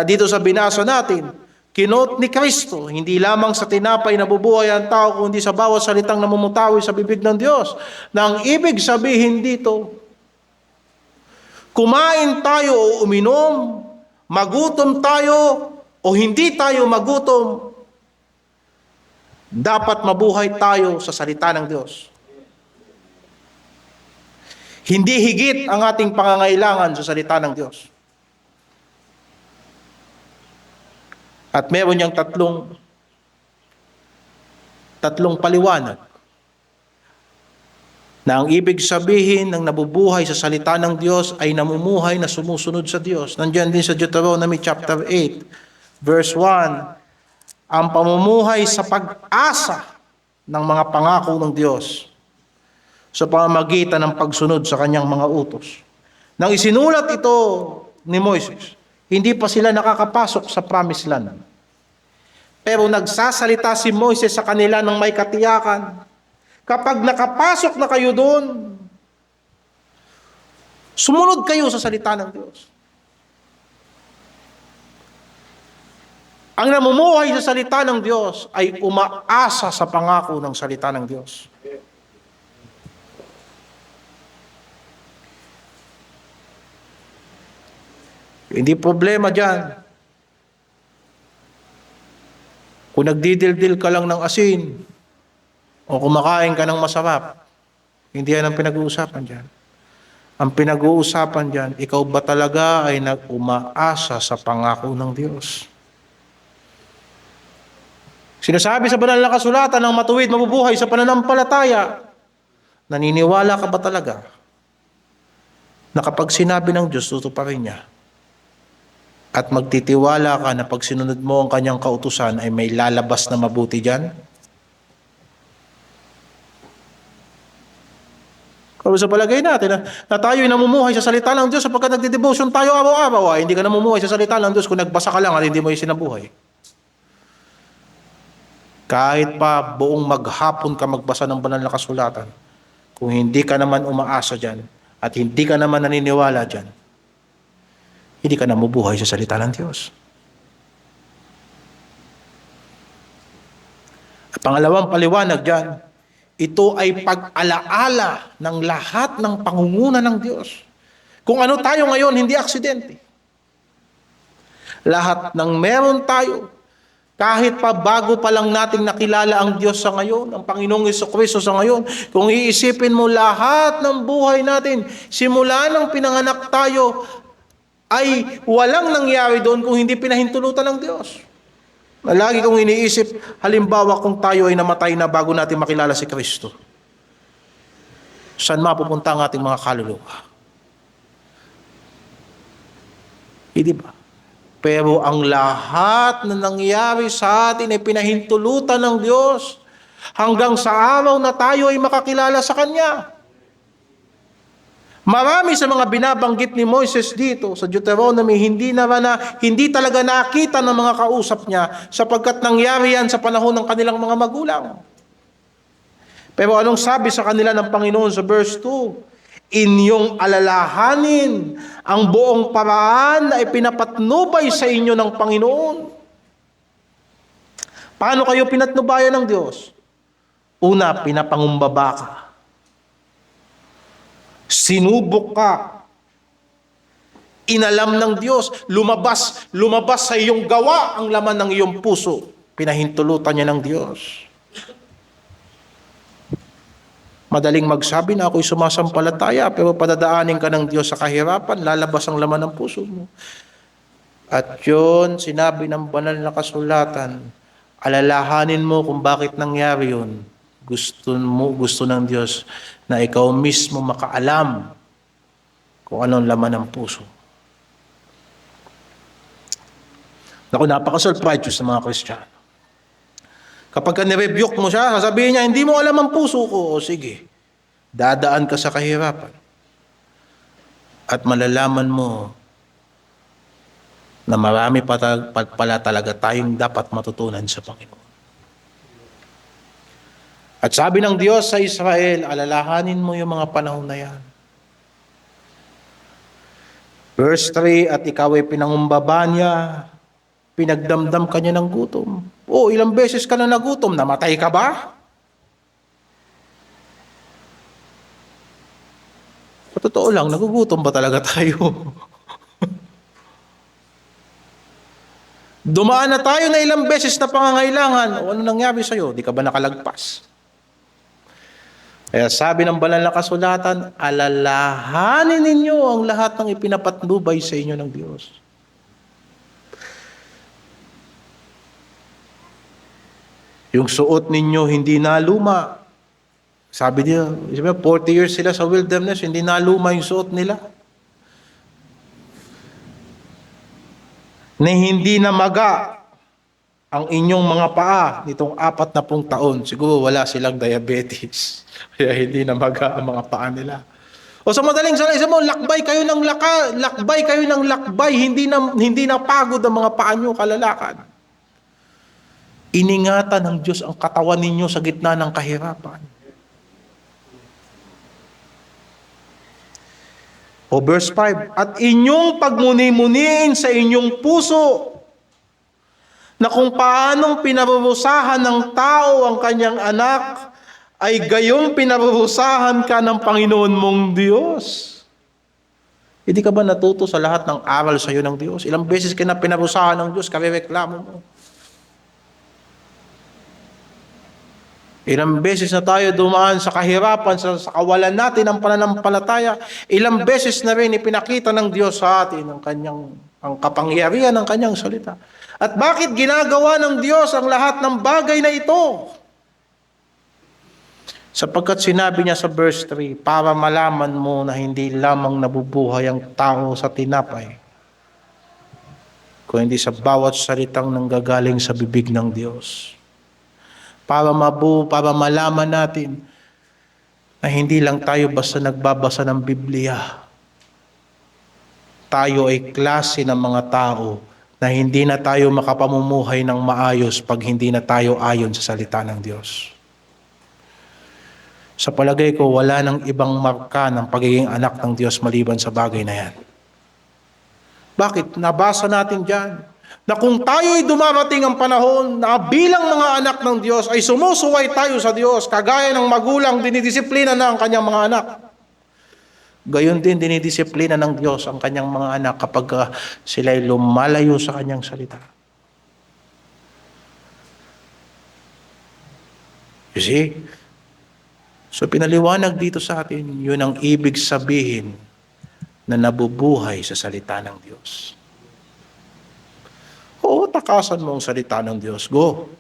Speaker 1: dito sa binasa natin, kinot ni Kristo, hindi lamang sa tinapay na bubuhay ang tao, kundi sa bawat salitang namumutawi sa bibig ng Diyos. Na ang ibig sabihin dito, kumain tayo o uminom, magutom tayo o hindi tayo magutom, dapat mabuhay tayo sa salita ng Diyos. Hindi higit ang ating pangangailangan sa salita ng Diyos. At meron niyang tatlong paliwanag na ang ibig sabihin ng nabubuhay sa salita ng Diyos ay namumuhay na sumusunod sa Diyos. Nandiyan din sa Deuteronomy chapter 8, verse 1, ang pamumuhay sa pag-asa ng mga pangako ng Diyos sa pamamagitan ng pagsunod sa kanyang mga utos. Nang isinulat ito ni Moises, hindi pa sila nakakapasok sa promised land. Pero nagsasalita si Moises sa kanila ng may katiyakan, kapag nakapasok na kayo doon, sumunod kayo sa salita ng Diyos. Ang namumuhay sa salita ng Diyos ay umaasa sa pangako ng salita ng Diyos. Hindi problema dyan. Kung nagdidildil ka lang ng asin o kumakain ka ng masarap, hindi yan ang pinag-uusapan dyan. Ang pinag-uusapan dyan, ikaw ba talaga ay nag-umaasa sa pangako ng Diyos? Sinasabi sa banal na kasulatan ng matuwid mabubuhay sa pananampalataya. Naniniwala ka ba talaga na kapag sinabi ng Diyos, tutuparin niya? At magtitiwala ka na pag sinunod mo ang kanyang kautusan ay may lalabas na mabuti dyan? Kung sa palagay natin na tayo'y namumuhay sa salita ng Diyos sapagkat nagdi-devotion tayo araw-araw, hindi ka namumuhay sa salita ng Diyos kung nagbasa ka lang at hindi mo isinabuhay. Kahit pa buong maghapon ka magbasa ng banal na kasulatan, kung hindi ka naman umaasa dyan at hindi ka naman naniniwala dyan, hindi ka namubuhay sa salita ng Diyos. At pangalawang paliwanag dyan, ito ay pag-alaala ng lahat ng pangunguna ng Diyos. Kung ano tayo ngayon, hindi aksidente. Lahat ng meron tayo, kahit pa bago pa lang nating nakilala ang Diyos sa ngayon, ang Panginoong Jesucristo sa ngayon, kung iisipin mo lahat ng buhay natin, simula nang pinanganak tayo, ay walang nangyari doon kung hindi pinahintulutan ng Diyos. Lagi kong iniisip, halimbawa kung tayo ay namatay na bago natin makilala si Kristo, saan mapupunta ang ating mga kaluluwa? Hindi ba? Pero ang lahat na nangyari sa atin ay pinahintulutan ng Diyos hanggang sa araw na tayo ay makakilala sa Kanya. Marami sa mga binabanggit ni Moises dito sa Deuteronomy, hindi talaga nakita ng mga kausap niya sapagkat nangyari yan sa panahon ng kanilang mga magulang. Pero anong sabi sa kanila ng Panginoon sa verse 2? Inyong alalahanin ang buong paraan na ipinapatnubay sa inyo ng Panginoon. Paano kayo pinatnubayan ng Diyos? Una, pinapangumbaba ka. Sinubok ka. Inalam ng Diyos, lumabas sa iyong gawa ang laman ng iyong puso. Pinahintulutan niya ng Diyos. Madaling magsabi na ako'y sumasampalataya, pero padadaanin ka ng Diyos sa kahirapan, lalabas ang laman ng puso mo. At yun, sinabi ng banal na kasulatan, alalahanin mo kung bakit nangyari yun. Gusto ng Diyos na ikaw mismo makaalam kung anong laman ng puso. Naku, napaka-surprise sa mga Kristiyano. Kapag ka nirebuke mo siya, sasabihin niya, hindi mo alam ang puso ko. O sige, dadaan ka sa kahirapan. At malalaman mo na marami pala talaga tayong dapat matutunan sa Panginoon. At sabi ng Diyos sa Israel, alalahanin mo yung mga panahon na yan. Verse 3, at ikaw ay pinangumbaba niya, pinagdamdam ka niya ng gutom. Ilang beses ka na nagutom, namatay ka ba? Sa totoo lang, nagugutom ba talaga tayo? Dumaan na tayo na ilang beses na pangangailangan. Ano nangyari sa'yo? Di ka ba nakalagpas? Kaya sabi ng banal na kasulatan, alalahanin ninyo ang lahat ng ipinapatnubay sa inyo ng Diyos. Yung suot ninyo hindi naluma. Sabi niya, 40 years sila sa wilderness, hindi naluma yung suot nila. Na hindi namaga ang inyong mga paa nitong 40 taon. Siguro wala silang diabetes. Kaya hindi namaga ang mga paa nila. O sa madaling salita mo, lakbay kayo ng lakbay, hindi napagod ang mga paa nyo kalalakad. Iningatan ng Diyos ang katawan ninyo sa gitna ng kahirapan. O verse 5, at inyong pagmuni-muniin sa inyong puso na kung paanong pinarurusahan ng tao ang kanyang anak, ay gayong pinarurusahan ka ng Panginoon mong Diyos. Hindi ka ba natuto sa lahat ng aral sa iyo ng Diyos? Ilang beses ka na pinarusahan ng Diyos, karereklamo mo. Ilang beses na tayo dumaan sa kahirapan, sa kawalan natin ng pananampalataya. Ilang beses na rin ipinakita ng Diyos sa atin ang kapangyarihan ng kanyang salita. At bakit ginagawa ng Diyos ang lahat ng bagay na ito? Sapagkat sinabi niya sa verse 3, para malaman mo na hindi lamang nabubuhay ang tao sa tinapay, kundi sa bawat salitang nanggagaling sa bibig ng Diyos. Para malaman natin na hindi lang tayo basta nagbabasa ng Biblia. Tayo ay klase ng mga tao na hindi na tayo makapamumuhay ng maayos pag hindi na tayo ayon sa salita ng Diyos. Sa palagay ko, wala nang ibang marka ng pagiging anak ng Diyos maliban sa bagay na yan. Bakit? Nabasa natin dyan na kung tayo'y dumarating ang panahon na bilang mga anak ng Diyos ay sumusuway tayo sa Diyos, kagaya ng magulang dinidisiplina na ang kanyang mga anak. Gayon din dinidisiplina ng Diyos ang kanyang mga anak kapag sila'y lumalayo sa kanyang salita. You see? So pinaliwanag dito sa atin, yun ang ibig sabihin na nabubuhay sa salita ng Diyos. Oo, takasan mo ang salita ng Diyos. Go.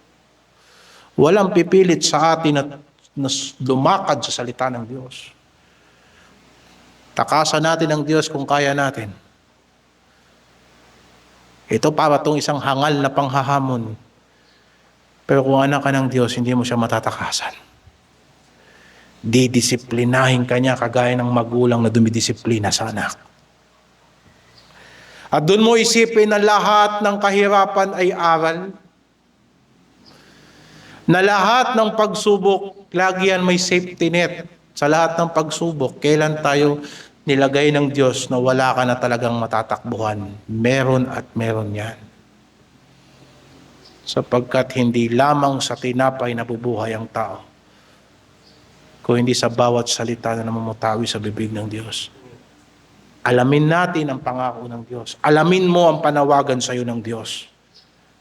Speaker 1: Walang pipilit sa atin na lumakad sa salita ng Diyos. Takasan natin ang Diyos kung kaya natin. Ito para itong isang hangal na panghahamon. Pero kung anak ka ng Diyos, hindi mo siya matatakasan. Didisiplinahin ka niya kagaya ng magulang na dumidisiplina sa anak. At doon mo isipin na lahat ng kahirapan ay aral. Na lahat ng pagsubok, lagi yan may safety net. Sa lahat ng pagsubok, kailan tayo nilagay ng Diyos na wala ka na talagang matatakbuhan? Meron at meron yan. Sapagkat hindi lamang sa tinapay nabubuhay ang tao, kung hindi sa bawat salita na namumutawi sa bibig ng Diyos. Alamin natin ang pangako ng Diyos. Alamin mo ang panawagan sa iyo ng Diyos.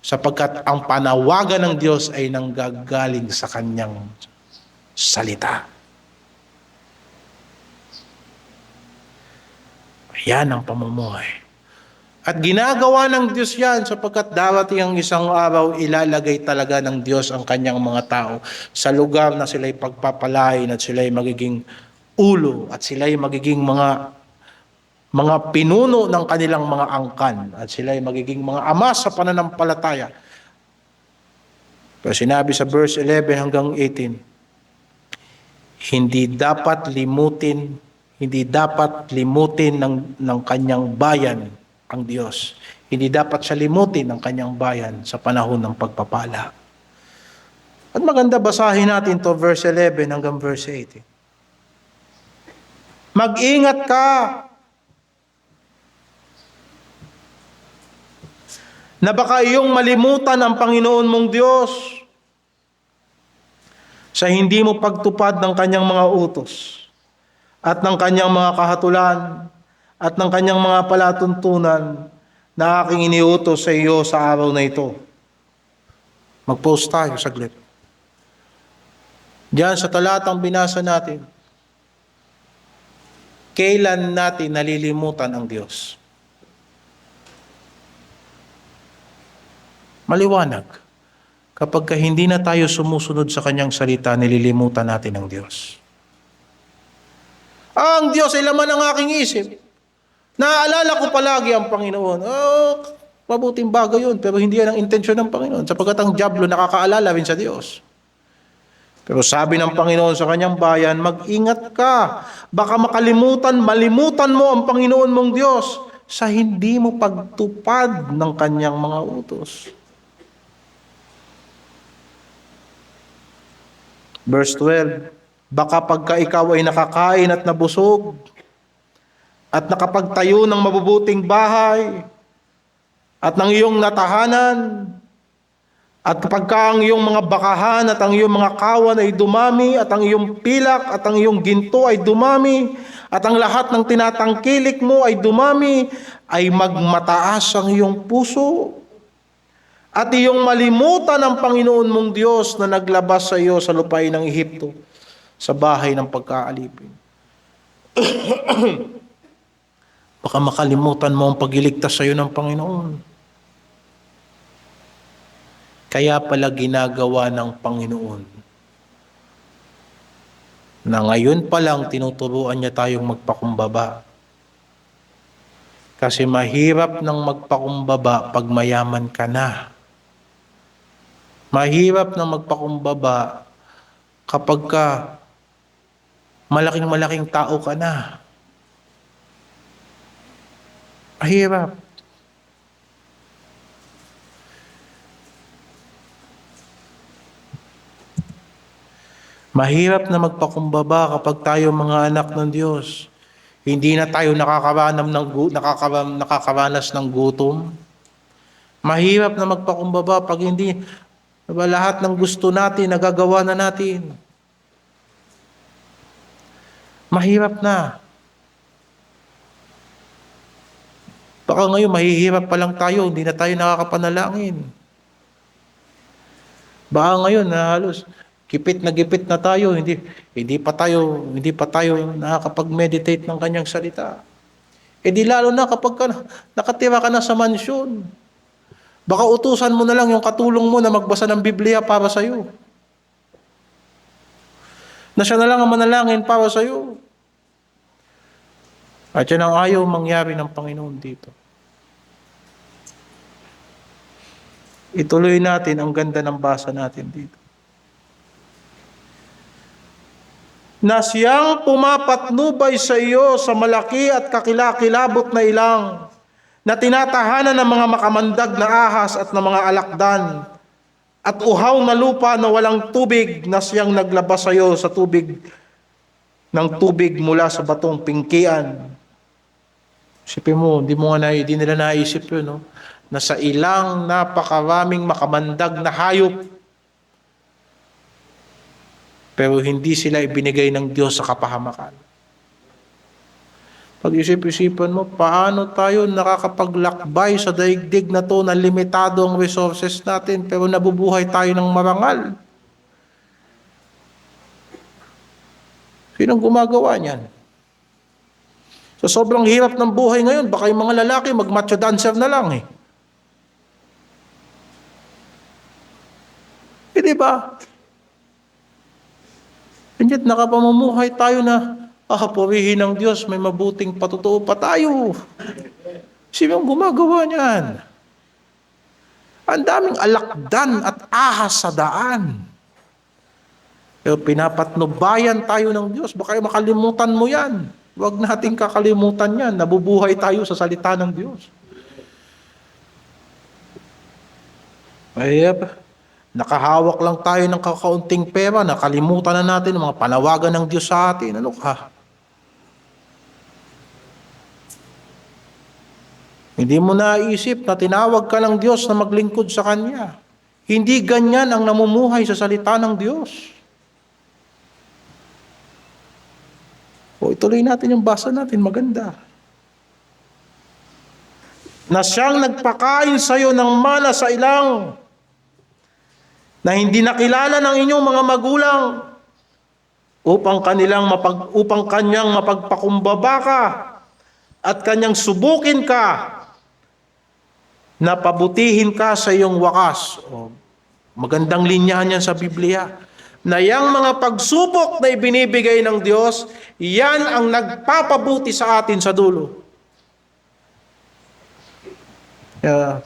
Speaker 1: Sapagkat ang panawagan ng Diyos ay nanggagaling sa kanyang salita. Yan ang pamumuhay. At ginagawa ng Diyos yan sapagkat darating ang isang araw, ilalagay talaga ng Diyos ang kanyang mga tao sa lugar na sila'y pagpapalain at sila'y magiging ulo at sila'y magiging mga pinuno ng kanilang mga angkan at sila'y magiging mga ama sa pananampalataya. Pero sinabi sa verse 11 hanggang 18, hindi dapat limutin ng kanyang bayan ang Diyos. Hindi dapat siya limutin ng kanyang bayan sa panahon ng pagpapala. At maganda basahin natin to verse 11 hanggang verse 18. Mag-ingat ka na baka iyong malimutan ang Panginoon mong Diyos sa hindi mo pagtupad ng kanyang mga utos at ng kanyang mga kahatulan at ng kanyang mga palatuntunan na aking iniutos sa iyo sa araw na ito. Mag-pause tayo saglit. Diyan sa talatang binasa natin, kailan natin nalilimutan ang Diyos? Maliwanag. Kapag hindi na tayo sumusunod sa kanyang salita, nililimutan natin ang Diyos. Ang Diyos ay laman ng aking isip. Naaalala ko palagi ang Panginoon. Mabuting bagay yun, pero hindi yan ang intensyon ng Panginoon. Sapagkat ang dyablo nakakaalala rin sa Diyos. Pero sabi ng Panginoon sa kanyang bayan, mag-ingat ka. Baka malimutan mo ang Panginoon mong Diyos sa hindi mo pagtupad ng kanyang mga utos. Verse 12, baka pagka ikaw ay nakakain at nabusog, at nakapagtayo ng mabubuting bahay, at ng iyong natahanan, at kapag ang iyong mga bakahan at ang iyong mga kawan ay dumami, at ang iyong pilak at ang iyong ginto ay dumami, at ang lahat ng tinatangkilik mo ay dumami, ay magmataas ang iyong puso. At iyong malimutan ang Panginoon mong Diyos na naglabas sa iyo sa lupain ng Ehipto, sa bahay ng pagkaalipin. Baka makalimutan mo ang pagliligtas sa iyo ng Panginoon. Kaya pala ginagawa ng Panginoon na ngayon pa lang tinuturuan niya tayong magpakumbaba. Kasi mahirap nang magpakumbaba pag mayaman ka na. Mahirap nang magpakumbaba kapag ka malaking tao ka na. Mahirap. Mahirap na magpakumbaba kapag tayo mga anak ng Diyos. Hindi na tayo nakakaranas ng gutom. Mahirap na magpakumbaba pag hindi lahat ng gusto natin, nagagawa na natin. Mahirap na. Baka ngayon mahihirap pa lang tayo, hindi na tayo nakakapanalangin. Baka ngayon na halos gipit na tayo, hindi pa tayo nakakapag-meditate ng kanyang salita. E di lalo na kapag nakatira ka na sa mansyon. Baka utusan mo na lang yung katulong mo na magbasa ng Biblia para sa iyo. Na siya na lang ang manalangin para sa iyo. At yan ang ayaw mangyari ng Panginoon dito. Ituloy natin ang ganda ng basa natin dito. Na siyang pumapatnubay sa iyo sa malaki at kakilakilabot na ilang, na tinatahanan ng mga makamandag na ahas at ng mga alakdan, at uhaw na lupa na walang tubig, na siyang naglabas sa iyo sa tubig ng tubig mula sa batong pingkian. Isipin mo, hindi nila naisip yun, no? Na sa ilang napakaraming makamandag na hayop, pero hindi sila ibinigay ng Diyos sa kapahamakan. Pag-isip-isipan mo, paano tayo nakakapaglakbay sa daigdig na to na limitado ang resources natin, pero nabubuhay tayo ng marangal? Sinong gumagawa niyan? So sobrang hirap ng buhay ngayon, baka yung mga lalaki mag-macho dancer na lang eh. Di ba? Hindi nakapamumuhay tayo na purihin ng Diyos, may mabuting patutuo pa tayo. Sino ang gumagawa niyan? Ang daming alakdan at ahas sa daan. Pero pinapatnubayan tayo ng Diyos, baka makalimutan mo yan. Huwag nating kakalimutan yan. Nabubuhay tayo sa salita ng Diyos. Nakahawak lang tayo ng kakaunting pera, nakalimutan na natin ang mga panawagan ng Diyos sa atin. Ano ka? Hindi mo naisip na tinawag ka ng Diyos na maglingkod sa Kanya. Hindi ganyan ang namumuhay sa salita ng Diyos. O ituloy natin yung basa natin, maganda. Na siyang nagpakain sa iyo ng mana sa ilang, na hindi nakilala ng inyong mga magulang, upang kanyang mapagpakumbaba ka at kanyang subukin ka, na pabutihin ka sa iyong wakas. Magandang linyahan yan sa Biblia. Na yang mga pagsubok na ibinibigay ng Diyos, yan ang nagpapabuti sa atin sa dulo.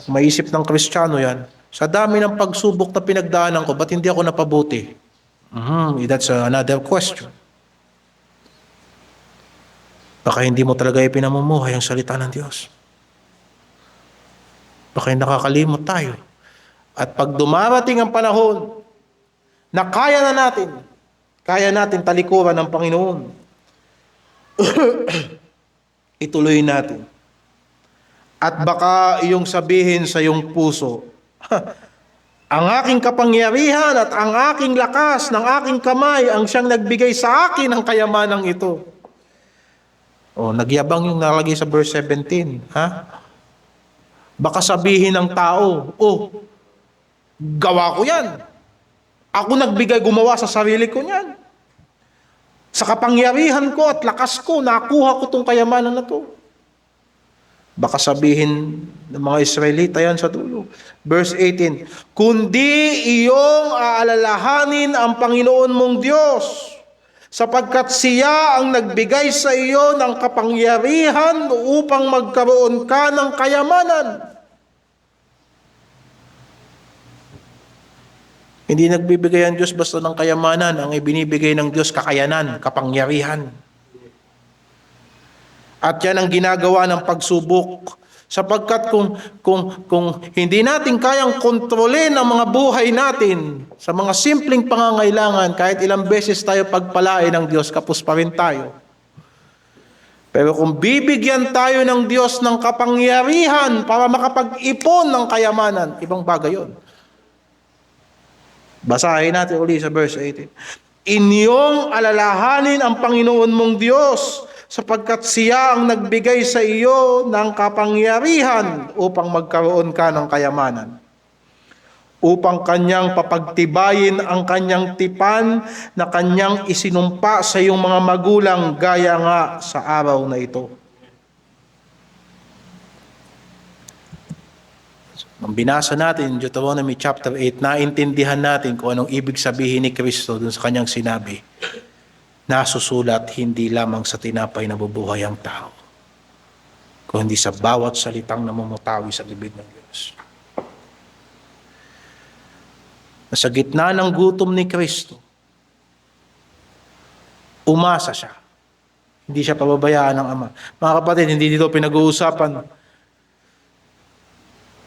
Speaker 1: Maisip ng Kristiyano yan. Sa dami ng pagsubok na pinagdaanan ko, ba't hindi ako napabuti? That's another question. Baka hindi mo talaga ipinamumuhay ang salita ng Diyos. Baka nakakalimot tayo. At pag dumarating ang panahon na kaya natin talikuran ng Panginoon, ituloy natin. At baka iyong sabihin sa iyong puso, ang aking kapangyarihan at ang aking lakas ng aking kamay ang siyang nagbigay sa akin ng kayamanang ito. Nagyabang yung nalagay sa verse 17. Baka sabihin ng tao, gawa ko yan. Ako nagbigay, gumawa sa sarili ko niyan. Sa kapangyarihan ko at lakas ko, nakuha ko tong kayamanan na to. Baka sabihin ng mga Israelita yan sa dulo. Verse 18, kundi iyong aalalahanin ang Panginoon mong Diyos, sapagkat siya ang nagbigay sa iyo ng kapangyarihan upang magkaroon ka ng kayamanan. Hindi nagbibigay ang Diyos basta ng kayamanan. Ang ibinibigay ng Diyos, kakayanan, kapangyarihan. At yan ang ginagawa ng pagsubok. Sapagkat kung hindi natin kayang kontrolin ang mga buhay natin sa mga simpleng pangangailangan, kahit ilang beses tayo pagpalain ng Diyos, kapos pa rin tayo. Pero kung bibigyan tayo ng Diyos ng kapangyarihan para makapag-ipon ng kayamanan, ibang bagay yun. Basahin natin uli sa verse 18. Inyong alalahanin ang Panginoon mong Diyos, sapagkat siya ang nagbigay sa iyo ng kapangyarihan upang magkaroon ka ng kayamanan, upang kanyang papagtibayin ang kanyang tipan na kanyang isinumpa sa iyong mga magulang gaya nga sa araw na ito. Nung binasa natin Deuteronomy chapter 8, naintindihan natin kung anong ibig sabihin ni Kristo dun sa kanyang sinabi. Nasusulat hindi lamang sa tinapay na bubuhay ang tao, kundi sa bawat salitang namumutawi sa bibig ng Diyos. Sa gitna ng gutom ni Kristo, umasa siya. Hindi siya pababayaan ng Ama. Mga kapatid, hindi dito pinag-uusapan.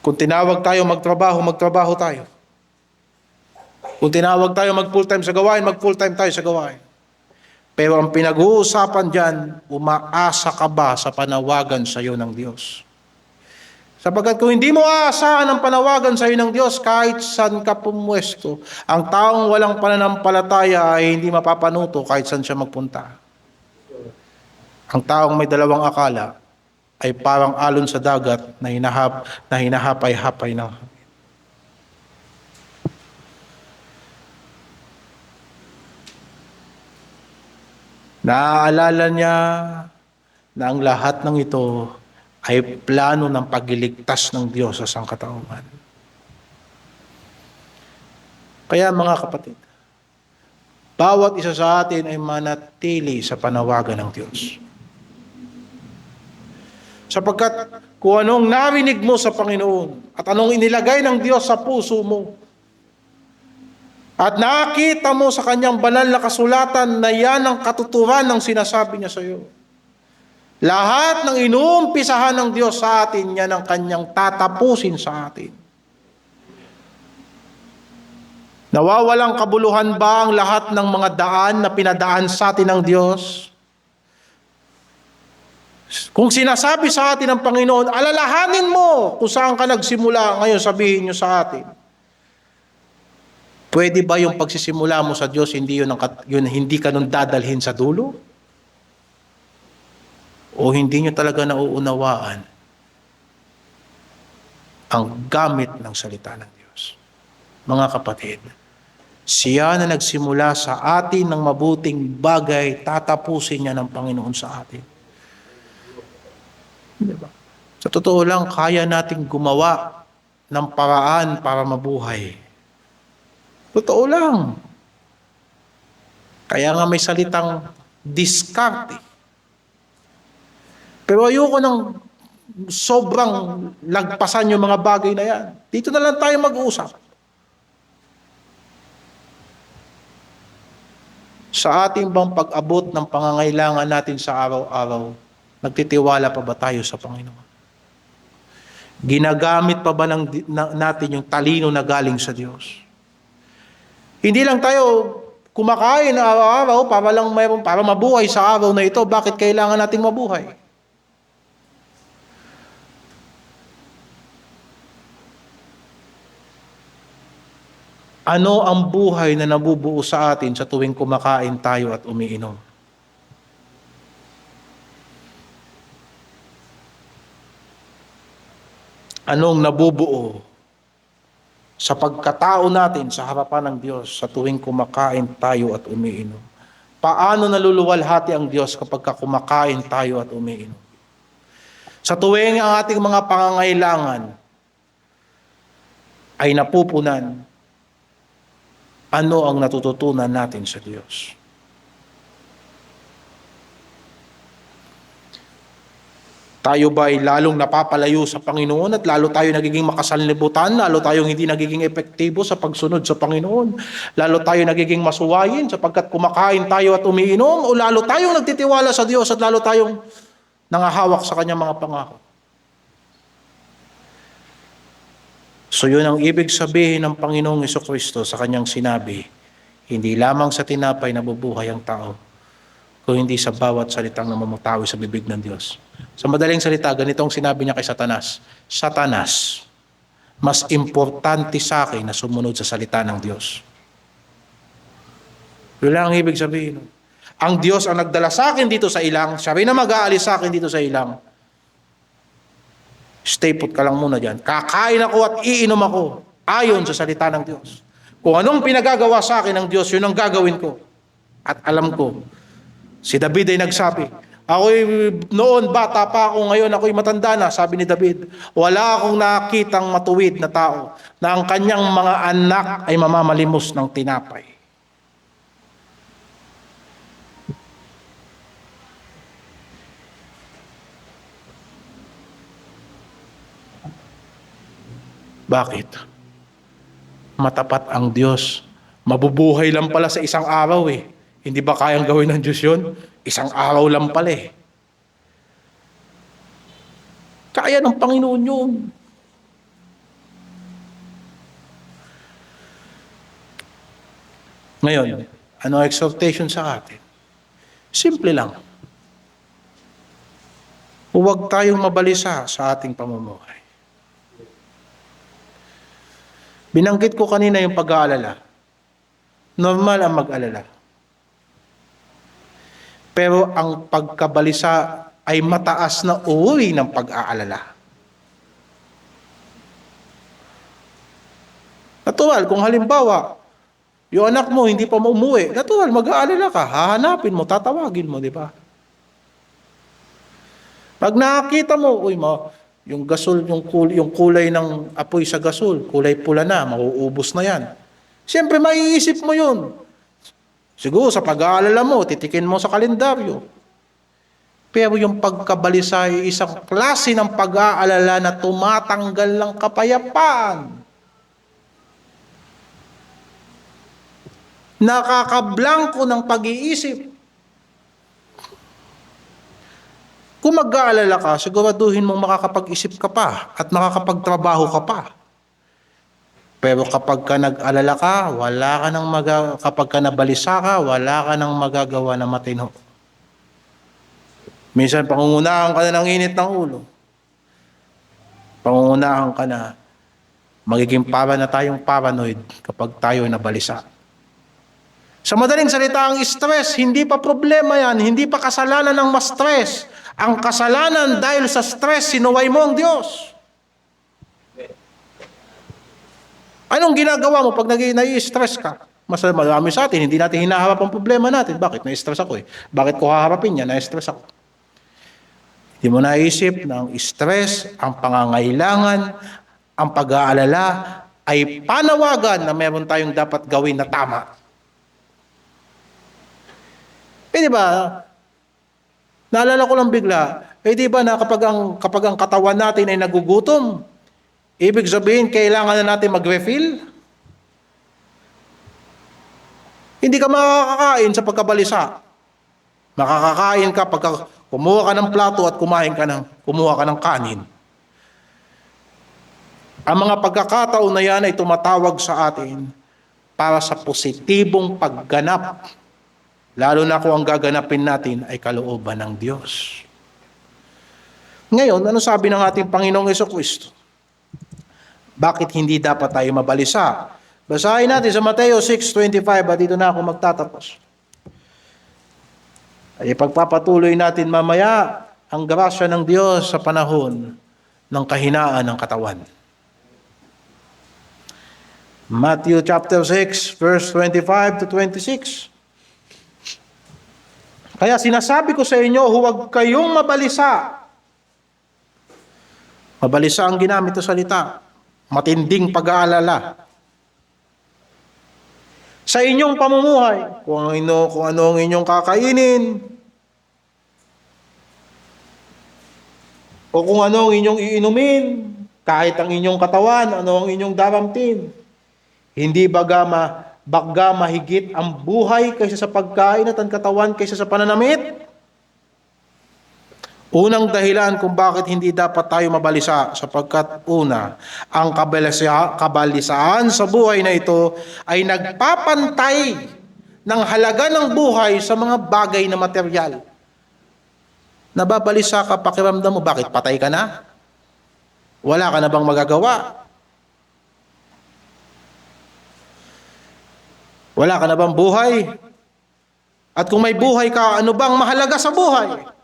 Speaker 1: Kung tinawag tayo magtrabaho, magtrabaho tayo. Kung tinawag tayo mag-full-time sa gawain, mag-full-time tayo sa gawain. Pero ang pinag-uusapan dyan, umaasa ka ba sa panawagan sa iyo ng Diyos? Sapagkat kung hindi mo aasahan ang panawagan sa iyo ng Diyos, kahit saan ka pumwesto, ang taong walang pananampalataya ay hindi mapapanuto kahit saan siya magpunta. Ang taong may dalawang akala ay parang alon sa dagat na hinahapay-hapay ng hangin. Naaalala niya na ang lahat ng ito ay plano ng pagliligtas ng Diyos sa sangkatauhan. Kaya mga kapatid, bawat isa sa atin ay manatili sa panawagan ng Diyos. Sapagkat kung anong narinig mo sa Panginoon at anong inilagay ng Diyos sa puso mo, at nakita mo sa kanyang banal na kasulatan na yan ang katuturan ng sinasabi niya sa iyo, lahat ng inuumpisahan ng Diyos sa atin, yan ang kanyang tatapusin sa atin. Nawawalang kabuluhan ba ang lahat ng mga daan na pinadaan sa atin ng Diyos? Kung sinasabi sa atin ng Panginoon, alalahanin mo kung saan ka nagsimula, ngayon sabihin niyo sa atin. Pwede ba yung pagsisimula mo sa Diyos, hindi hindi ka nun dadalhin sa dulo? O hindi niyo talaga nauunawaan ang gamit ng salita ng Diyos? Mga kapatid, siya na nagsimula sa atin ng mabuting bagay, tatapusin niya ng Panginoon sa atin. Diba? Sa totoo lang, kaya nating gumawa ng paraan para mabuhay. Totoo lang. Kaya nga may salitang diskarte. Pero ayoko nang sobrang lagpasan yung mga bagay na yan. Dito na lang tayo mag-uusap. Sa ating bang pag-abot ng pangangailangan natin sa araw-araw, nagtitiwala pa ba tayo sa Panginoon? Ginagamit pa ba natin yung talino na galing sa Diyos? Hindi lang tayo kumakain araw-araw para mabuhay sa araw na ito. Bakit kailangan nating mabuhay? Ano ang buhay na nabubuo sa atin sa tuwing kumakain tayo at umiinom? Anong nabubuo sa pagkatao natin sa harapan ng Diyos sa tuwing kumakain tayo at umiinom? Paano naluluwalhati ang Diyos kapag kumakain tayo at umiinom? Sa tuwing ang ating mga pangangailangan ay napupunan, ano ang natututunan natin sa Diyos? Tayo ba ay lalong napapalayo sa Panginoon at lalo tayo nagiging makasanlibutan, lalo tayong hindi nagiging epektibo sa pagsunod sa Panginoon, lalo tayo nagiging masuwayin sapagkat kumakain tayo at umiinom, o lalo tayong nagtitiwala sa Diyos at lalo tayong nangahawak sa Kanyang mga pangako? So yun ang ibig sabihin ng Panginoong Jesucristo sa Kanyang sinabi, hindi lamang sa tinapay nabubuhay ang tao, kung hindi sa bawat salitang namamutawi sa bibig ng Diyos. Sa madaling salita, ganitong sinabi niya kay Satanas, Satanas, mas importante sa akin na sumunod sa salita ng Diyos. Yun lang ang ibig sabihin. Ang Diyos ang nagdala sa akin dito sa ilang, siya rin na mag-aalis sa akin dito sa ilang. Stay put ka lang muna dyan. Kakain ako at iinom ako ayon sa salita ng Diyos. Kung anong pinagagawa sa akin ng Diyos, yun ang gagawin ko. At alam ko, si David ay nagsabi, ako'y noon bata pa ako, ngayon ako'y matanda na, sabi ni David. Wala akong nakitang matuwid na tao na ang kanyang mga anak ay mamamalimos ng tinapay. Bakit? Matapat ang Diyos. Mabubuhay lang pala sa isang araw eh. Hindi ba kayang gawin ng Diyos yun? Isang araw lang pala eh. Kaya ng Panginoon yun. Ngayon, ano ang exhortation sa atin? Simple lang. Huwag tayong mabalisa sa ating pamumuhay. Binanggit ko kanina yung pag-aalala. Normal ang mag-alala. Pero ang pagkabalisa ay mataas na uri ng pag-aalala. Natural, kung halimbawa, yung anak mo hindi pa umuwi, natural, mag-aalala ka, hahanapin mo, tatawagin mo, di ba? Pag nakakita mo, yung gasol, yung kulay ng apoy sa gasol, kulay pula na, mauubos na yan. Siyempre, maiisip mo yun. Siguro sa pag-aalala mo, titikin mo sa kalendaryo. Pero yung pagkabalisa ay isang klase ng pag-aalala na tumatanggal ng kapayapaan. Nakakablangko ng pag-iisip. Kung mag-aalala ka, siguraduhin mong makakapag-isip ka pa at makakapagtrabaho ka pa. Pero kapag ka nag-alala ka, kapag ka nabalisa ka, wala ka nang magagawa na matino. Minsan pangungunahan ka na ng init ng ulo. Pangungunahan ka na, magiging para na tayong paranoid kapag tayo nabalisa. Sa madaling salita, ang stress, hindi pa problema yan, hindi pa kasalanan ng ma-stress. Ang kasalanan dahil sa stress, sinuway mo ang Diyos. Anong ginagawa mo pag nai-stress ka? Mas marami sa atin, hindi natin hinaharap ang problema natin. Bakit? Na-stress ako eh. Bakit ko haharapin yan? Na-stress ako. Hindi mo naisip na ang stress, ang pangangailangan, ang pag-aalala, ay panawagan na meron tayong dapat gawin na tama. Eh di ba, naalala ko lang bigla, di ba na kapag ang katawan natin ay nagugutom, ibig sabihin, kailangan na natin mag-refill? Hindi ka makakakain sa pagkabalisa. Makakakain ka pagka kumuha ka ng plato at kumuha ka ng kanin. Ang mga pagkakataon na yan ay tumatawag sa atin para sa positibong pagganap. Lalo na kung ang gaganapin natin ay kalooban ng Diyos. Ngayon, ano sabi ng ating Panginoong Jesucristo? Bakit hindi dapat tayo mabalisa? Basahin natin sa Mateo 6:25 at dito na ako magtatapos. Ay pagpapatuloy natin mamaya ang grasya ng Diyos sa panahon ng kahinaan ng katawan. Matthew chapter 6 verse 25 to 26. Kaya sinasabi ko sa inyo, huwag kayong mabalisa. Mabalisa ang ginamit na salita. Matinding pag-aalala. Sa inyong pamumuhay, kung ano ang inyong kakainin, o kung ano ang inyong iinumin, kahit ang inyong katawan, ano ang inyong daramtin. Hindi baga mahigit ang buhay kaysa sa pagkain at ang katawan kaysa sa pananamit? Unang dahilan kung bakit hindi dapat tayo mabalisa, sapagkat una, ang kabalisaan sa buhay na ito ay nagpapantay ng halaga ng buhay sa mga bagay na material. Nababalisa ka, pakiramdam mo, bakit patay ka na? Wala ka na bang magagawa? Wala ka na bang buhay? At kung may buhay ka, ano bang mahalaga sa buhay?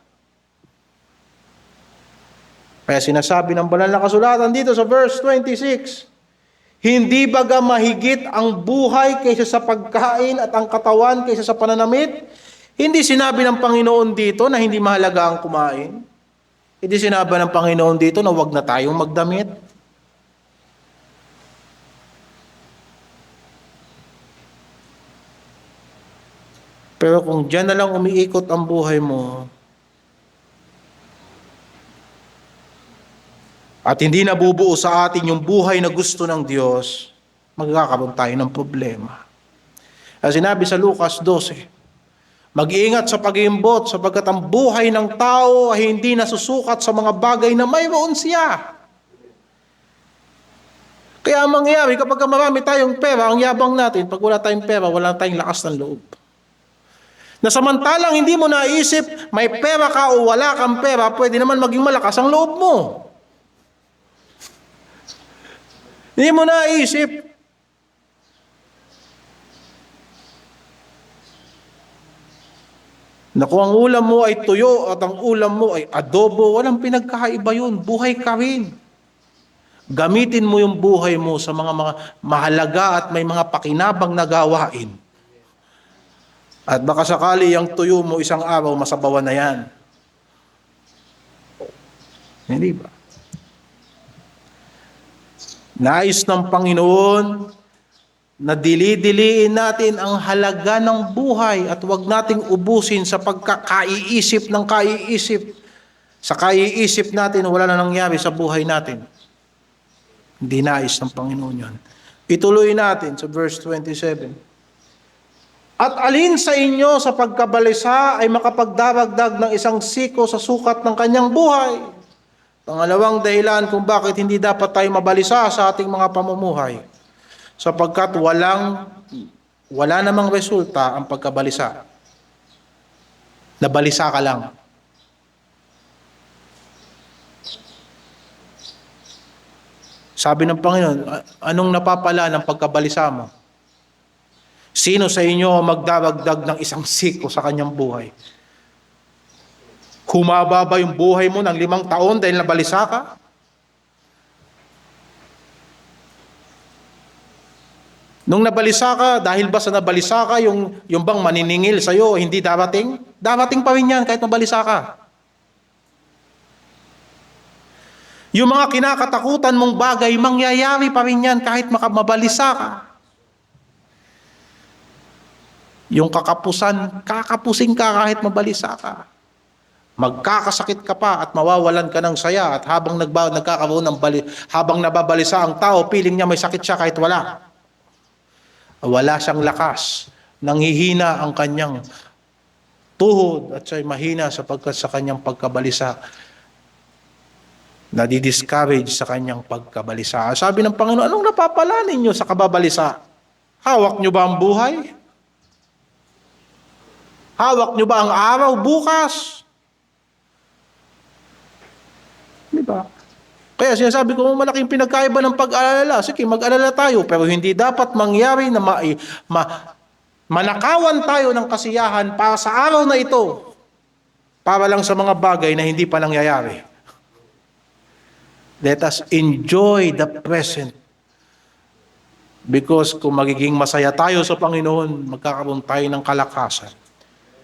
Speaker 1: Kaya sinasabi ng banal na kasulatan dito sa verse 26, hindi baga mahigit ang buhay kaysa sa pagkain at ang katawan kaysa sa pananamit? Hindi sinabi ng Panginoon dito na hindi mahalaga ang kumain. Hindi sinabi ng Panginoon dito na huwag na tayong magdamit. Pero kung diyan na lang umiikot ang buhay mo, at hindi nabubuo sa atin yung buhay na gusto ng Diyos, magkakaroon tayo ng problema. As sinabi sa Lucas 12, mag-iingat sa pag-iimbot sapagkat ang buhay ng tao ay hindi nasusukat sa mga bagay na mayroon siya. Kaya ang mangyayari kapag marami tayong pera, ang yabang natin, pag wala tayong pera, wala tayong lakas ng loob. Na samantalang hindi mo naisip, may pera ka o wala kang pera, pwede naman maging malakas ang loob mo. Hindi mo naisip. Na kung ang ulam mo ay tuyo at ang ulam mo ay adobo, walang pinagkaiba yun. Buhay ka rin. Gamitin mo yung buhay mo sa mga mahalaga at may mga pakinabang na gawain. At baka sakali yung tuyo mo isang araw, masabawan na yan. Hindi ba? Nais ng Panginoon na dili-diliin natin ang halaga ng buhay at huwag nating ubusin sa pagkakaiisip ng kaiisip. Sa kaiisip natin, wala na nangyari sa buhay natin. Hindi nais ng Panginoon yan. Ituloy natin sa verse 27. At alin sa inyo sa pagkabalisa ay makapagdaragdag ng isang siko sa sukat ng kanyang buhay? Pangalawang dahilan kung bakit hindi dapat tayo mabalisa sa ating mga pamumuhay. Sapagkat wala namang resulta ang pagkabalisa. Nabalisa ka lang. Sabi ng Panginoon, anong napapala ng pagkabalisa mo? Sino sa inyo magdaragdag ng isang siko sa kanyang buhay? Humaba ba yung buhay mo ng 5 taon dahil nabalisa ka? Nung nabalisa ka, dahil ba sa nabalisa ka, yung bang maniningil sa'yo, hindi darating? Darating pa rin yan kahit nabalisa ka. Yung mga kinakatakutan mong bagay, mangyayari pa rin yan kahit mabalisa ka. Yung kakapusin ka kahit mabalisa ka. Magkakasakit ka pa at mawawalan ka ng saya at habang nagkakaroon ng habang nababalisa ang tao, piling niya may sakit siya kahit wala. Wala siyang lakas. Nanghihina ang kanyang tuhod at siya'y mahina sapagkat sa kanyang pagkabalisa. Nadi-discourage sa kanyang pagkabalisa. Sabi ng Panginoon, anong napapala ninyo sa kababalisa? Hawak nyo ba ang buhay? Hawak nyo ba ang araw bukas? Diba? Kaya sinasabi ko, malaking pinagkaiba ng pag-alala. Sige, mag-alala tayo, pero hindi dapat mangyari na manakawan tayo ng kasiyahan para sa araw na ito, para lang sa mga bagay na hindi pa nangyayari. Let us enjoy the present. Because kung magiging masaya tayo sa Panginoon, magkakaroon tayo ng kalakasan.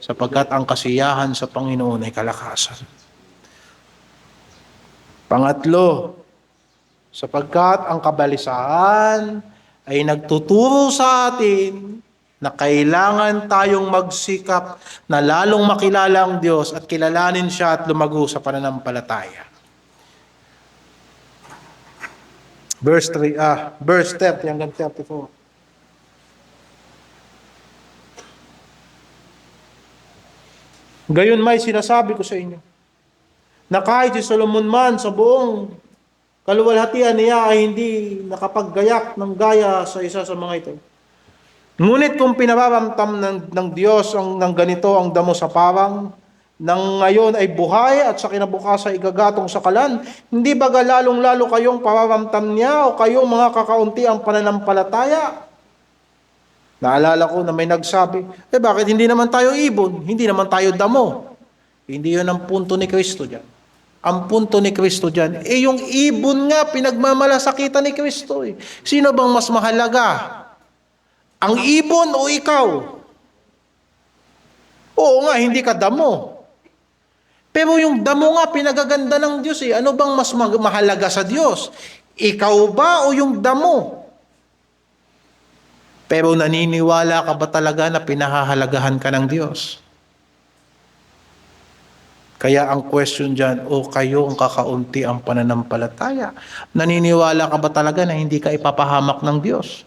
Speaker 1: Sapagkat ang kasiyahan sa Panginoon ay kalakasan. Pangatlo, Sapagkat ang kabalisahan ay nagtuturo sa atin na kailangan tayong magsikap na lalong makilala ang Diyos at kilalanin siya at lumago sa pananampalataya. Verse 30 hanggang 34. Gayon may sinasabi ko sa inyo, na kahit si Solomon man sa buong kaluwalhatian niya ay hindi nakapaggayak ng gaya sa isa sa mga ito. Ngunit kung pinabaramtam ng Diyos ng ganito ang damo sa pawang, nang ngayon ay buhay at sa kinabukasan ay gagatong sa kalan, hindi ba lalong-lalo kayong pabaramtam niya o kayong mga kakaunti ang pananampalataya? Naalala ko na may nagsabi, bakit hindi naman tayo ibon? Hindi naman tayo damo. Hindi yun ang punto ni Kristo dyan. Ang punto ni Kristo dyan, yung ibon nga, pinagmamalasakitan ni Kristo. Sino bang mas mahalaga? Ang ibon o ikaw? Oo nga, hindi ka damo. Pero yung damo nga, pinagaganda ng Diyos. Ano bang mas mahalaga sa Diyos? Ikaw ba o yung damo? Pero naniniwala ka ba talaga na pinahahalagahan ka ng Diyos? Kaya ang question dyan, o kayo ang kakaunti ang pananampalataya, naniniwala ka ba talaga na hindi ka ipapahamak ng Diyos?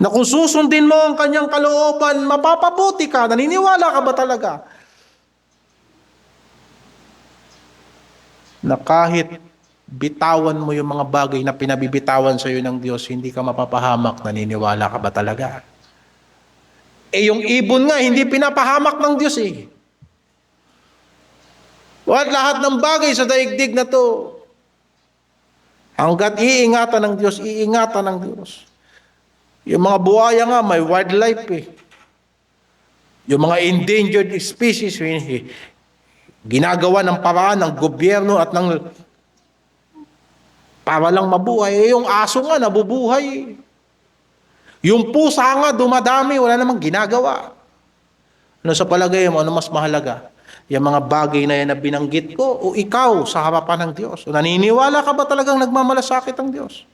Speaker 1: Na kung susundin mo ang kanyang kalooban, mapapabuti ka, naniniwala ka ba talaga? Na kahit bitawan mo yung mga bagay na pinabibitawan sa iyo ng Diyos, hindi ka mapapahamak, naniniwala ka ba talaga? Yung ibon nga, hindi pinapahamak ng Diyos At lahat ng bagay sa daigdig na to, hanggat iingatan ng Diyos, iingatan ng Diyos. Yung mga buhaya nga, may wildlife Yung mga endangered species, ginagawa ng paraan ng gobyerno at ng para lang mabuhay. Yung aso nga, nabubuhay. Yung pusa nga, dumadami, wala namang ginagawa. Ano sa palagay mo, ano mas mahalaga? Yung mga bagay na yan na binanggit ko o ikaw sa harapan ng Diyos? O naniniwala ka ba talagang nagmamalasakit ang Diyos?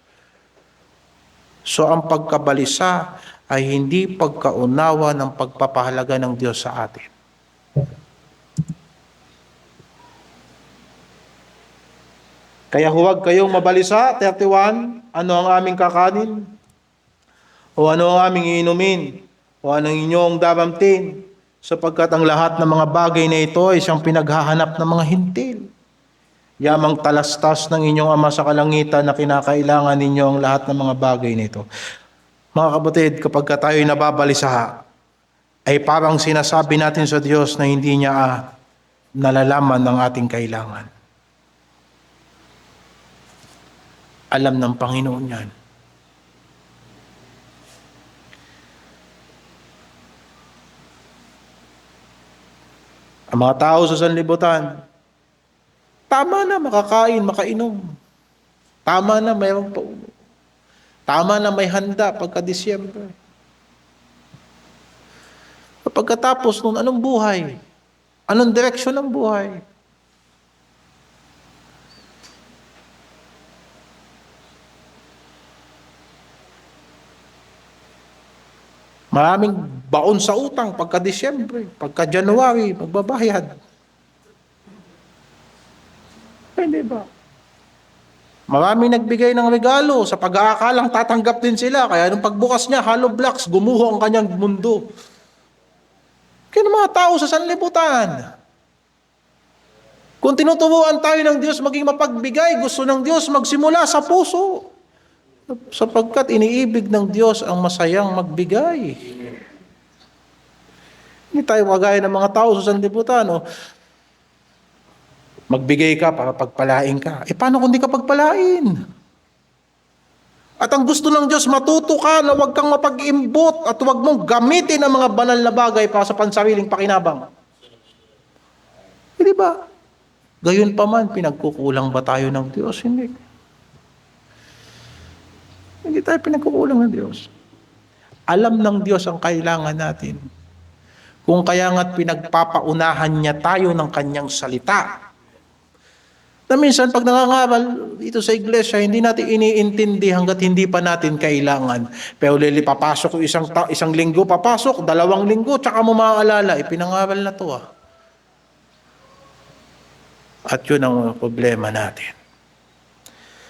Speaker 1: So ang pagkabalisa ay hindi pagkaunawa ng pagpapahalaga ng Diyos sa atin. Kaya huwag kayong mabalisa, 31, ano ang aming kakanin? O ano ang aming iinumin? O anong inyong daramtin? Sapagkat ang lahat ng mga bagay na ito ay siyang pinaghahanap ng mga hintil. Yamang talastas ng inyong Ama sa kalangitan na kinakailangan ninyo ang lahat ng mga bagay na ito. Mga kapatid, kapag tayo'y nababalisa, ay parang sinasabi natin sa Diyos na hindi niya nalalaman ng ating kailangan. Alam ng Panginoon yan. Ang mga tao sa sanlibutan, tama na makakain, makainom. Tama na mayroong paulo. Tama na may handa pagka-Disyembre. Pagkatapos nun, anong buhay? Anong direksyon ng buhay? Maraming baon sa utang pagka-Disyembre, pagka-January, magbabayad. Hindi ba? Maraming nagbigay ng regalo sa pag-aakalang tatanggap din sila. Kaya nung pagbukas niya, hollow blocks, gumuho ang kanyang mundo. Kaya ng mga tao sa sanlibutan. Kung tinuturuan tayo ng Diyos maging mapagbigay, gusto ng Diyos magsimula sa puso. Sapagkat iniibig ng Diyos ang masayang magbigay. Hindi tayo kagaya ng mga tao sa sanlibutan. Magbigay ka para pagpalain ka. Paano kung di ka pagpalain? At ang gusto ng Diyos, matuto ka na huwag kang mapag-imbot at huwag mong gamitin ang mga banal na bagay para sa pansariling pakinabang. Hindi ba? Gayon pa man, pinagkukulang ba tayo ng Diyos? Hindi. Hindi tayo pinagkukulang ng Diyos. Alam ng Diyos ang kailangan natin. Kung kaya nga't pinagpapaunahan niya tayo ng kanyang salita Na minsan pag nangangaral dito sa iglesia, hindi natin iniintindi hanggat hindi pa natin kailangan. Pero papasok ko isang linggo, papasok, 2 linggo, tsaka mo maaalala, ipinangaral na to ah. At yun ang problema natin.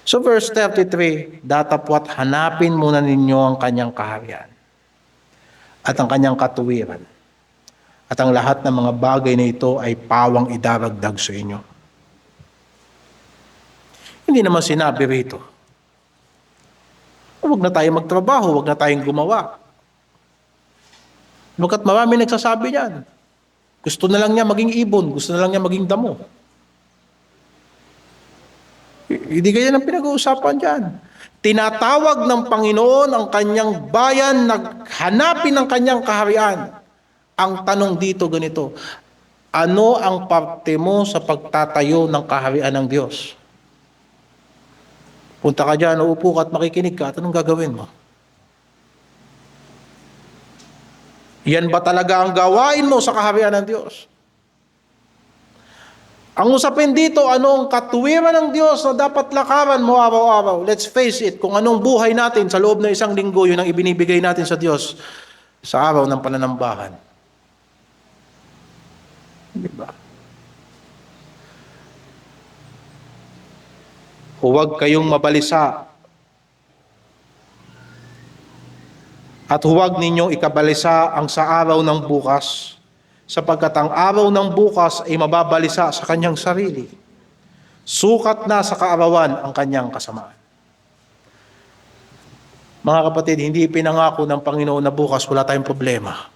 Speaker 1: So verse 33, datapwat hanapin muna ninyo ang kanyang kaharian at ang kanyang katuwiran. At ang lahat ng mga bagay na ito ay pawang idaragdag sa inyo. Hindi naman sinabi rito, huwag na tayong magtrabaho, huwag na tayong gumawa. Bakit marami nagsasabi niyan? Gusto na lang niya maging ibon, gusto na lang niya maging damo. Hindi kaya ng pinag-uusapan dyan. Tinatawag ng Panginoon ang kanyang bayan na hanapin ang kanyang kaharian. Ang tanong dito ganito, ano ang parte mo sa pagtatayo ng kaharian ng Diyos? Punta ka dyan, uupo ka at makikinig ka, at anong gagawin mo? Yan ba talaga ang gawain mo sa kaharian ng Diyos? Ang usapin dito, anong katuwiran ng Diyos na dapat lakaran mo araw-araw? Let's face it, kung anong buhay natin sa loob ng 1 linggo, yun ang ibinibigay natin sa Diyos sa araw ng pananambahan. Diba? Huwag kayong mabalisa at huwag ninyong ikabalisa ang sa araw ng bukas, sapagkat ang araw ng bukas ay mababalisa sa kanyang sarili. Sukat na sa kaarawan ang kanyang kasamaan. Mga kapatid, hindi pinangako ng Panginoon na bukas wala tayong problema.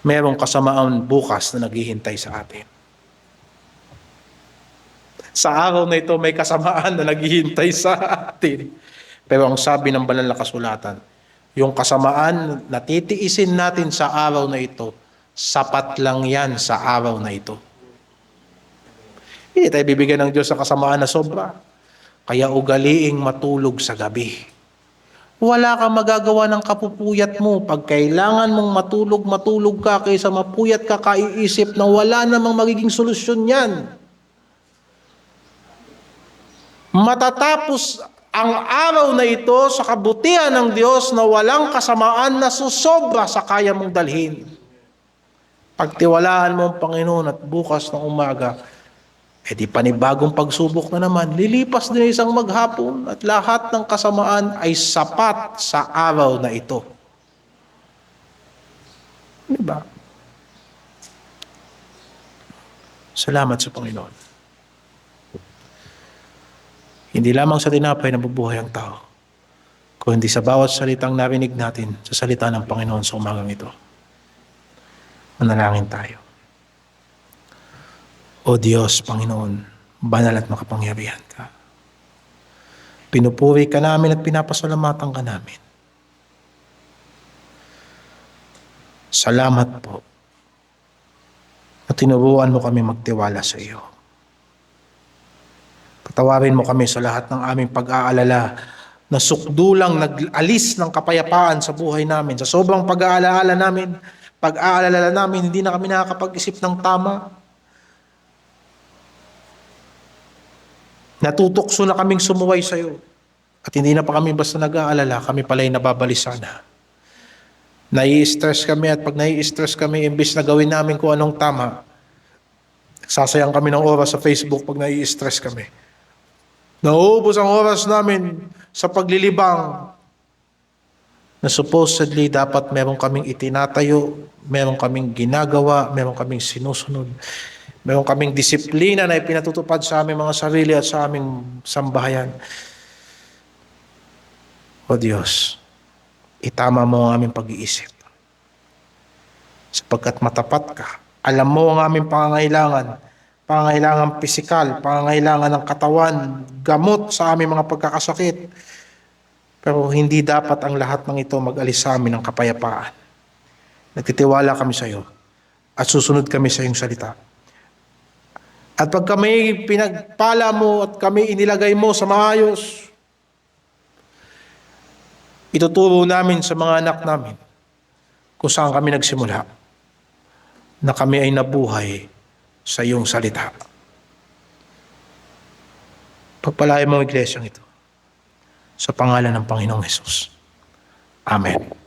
Speaker 1: Merong kasamaan bukas na naghihintay sa atin. Sa araw na ito may kasamaan na naghihintay sa atin. Pero ang sabi ng banal na kasulatan, yung kasamaan na titiisin natin sa araw na ito, sapat lang yan sa araw na ito. Hindi tayo bibigyan ng Diyos sa kasamaan na sobra. Kaya ugaliing matulog sa gabi. Wala kang magagawa ng kapupuyat mo. Pag kailangan mong matulog ka kaysa mapuyat ka, kaiisip na wala namang magiging solusyon yan. Matatapos ang araw na ito sa kabutihan ng Diyos na walang kasamaan na susobra sa kaya mong dalhin. Pagtiwalaan mo ang Panginoon at bukas ng umaga, di panibagong pagsubok na naman, lilipas din isang maghapon at lahat ng kasamaan ay sapat sa araw na ito. Diba? Salamat sa Panginoon. Hindi lamang sa tinapay na bubuhay ang tao, kundi sa bawat salitang narinig natin sa salita ng Panginoon sa umagang ito. Manalangin tayo. O Diyos, Panginoon, banal at makapangyarihan ka. Pinupuri ka namin at pinapasalamatan ka namin. Salamat po na tinuruan mo kami magtiwala sa iyo. Patawarin mo kami sa lahat ng aming pag-aalala na sukdulang nag-alis ng kapayapaan sa buhay namin. Sa sobrang pag-aalala namin, hindi na kami nakakapag-isip ng tama. Natutokso na kaming sumuway sa iyo. At hindi na pa kami basta nag-aalala, kami pala'y nababalisa na. Nai-stress kami at pag nai-stress kami, imbis na gawin namin kung anong tama, sasayang kami ng oras sa Facebook pag nai-stress kami. Nauubos ang oras namin sa paglilibang na supposedly dapat meron kaming itinatayo, meron kaming ginagawa, meron kaming sinusunod, meron kaming disiplina na ipinatutupad sa aming mga sarili at sa aming sambahayan. O Diyos, itama mo ang aming pag-iisip. Sapagkat matapat ka, alam mo ang aming pangangailangan pisikal, pangangailangan ng katawan, gamot sa aming mga pagkakasakit. Pero hindi dapat ang lahat ng ito mag-alis sa amin ng kapayapaan. Nagtitiwala kami sa iyo at susunod kami sa iyong salita. At pag kami pinagpala mo at kami inilagay mo sa maayos, ituturo namin sa mga anak namin kung saan kami nagsimula, na kami ay nabuhay sa iyong salita. Pagpalain mo ang iglesyang ito. Sa pangalan ng Panginoong Hesus. Amen.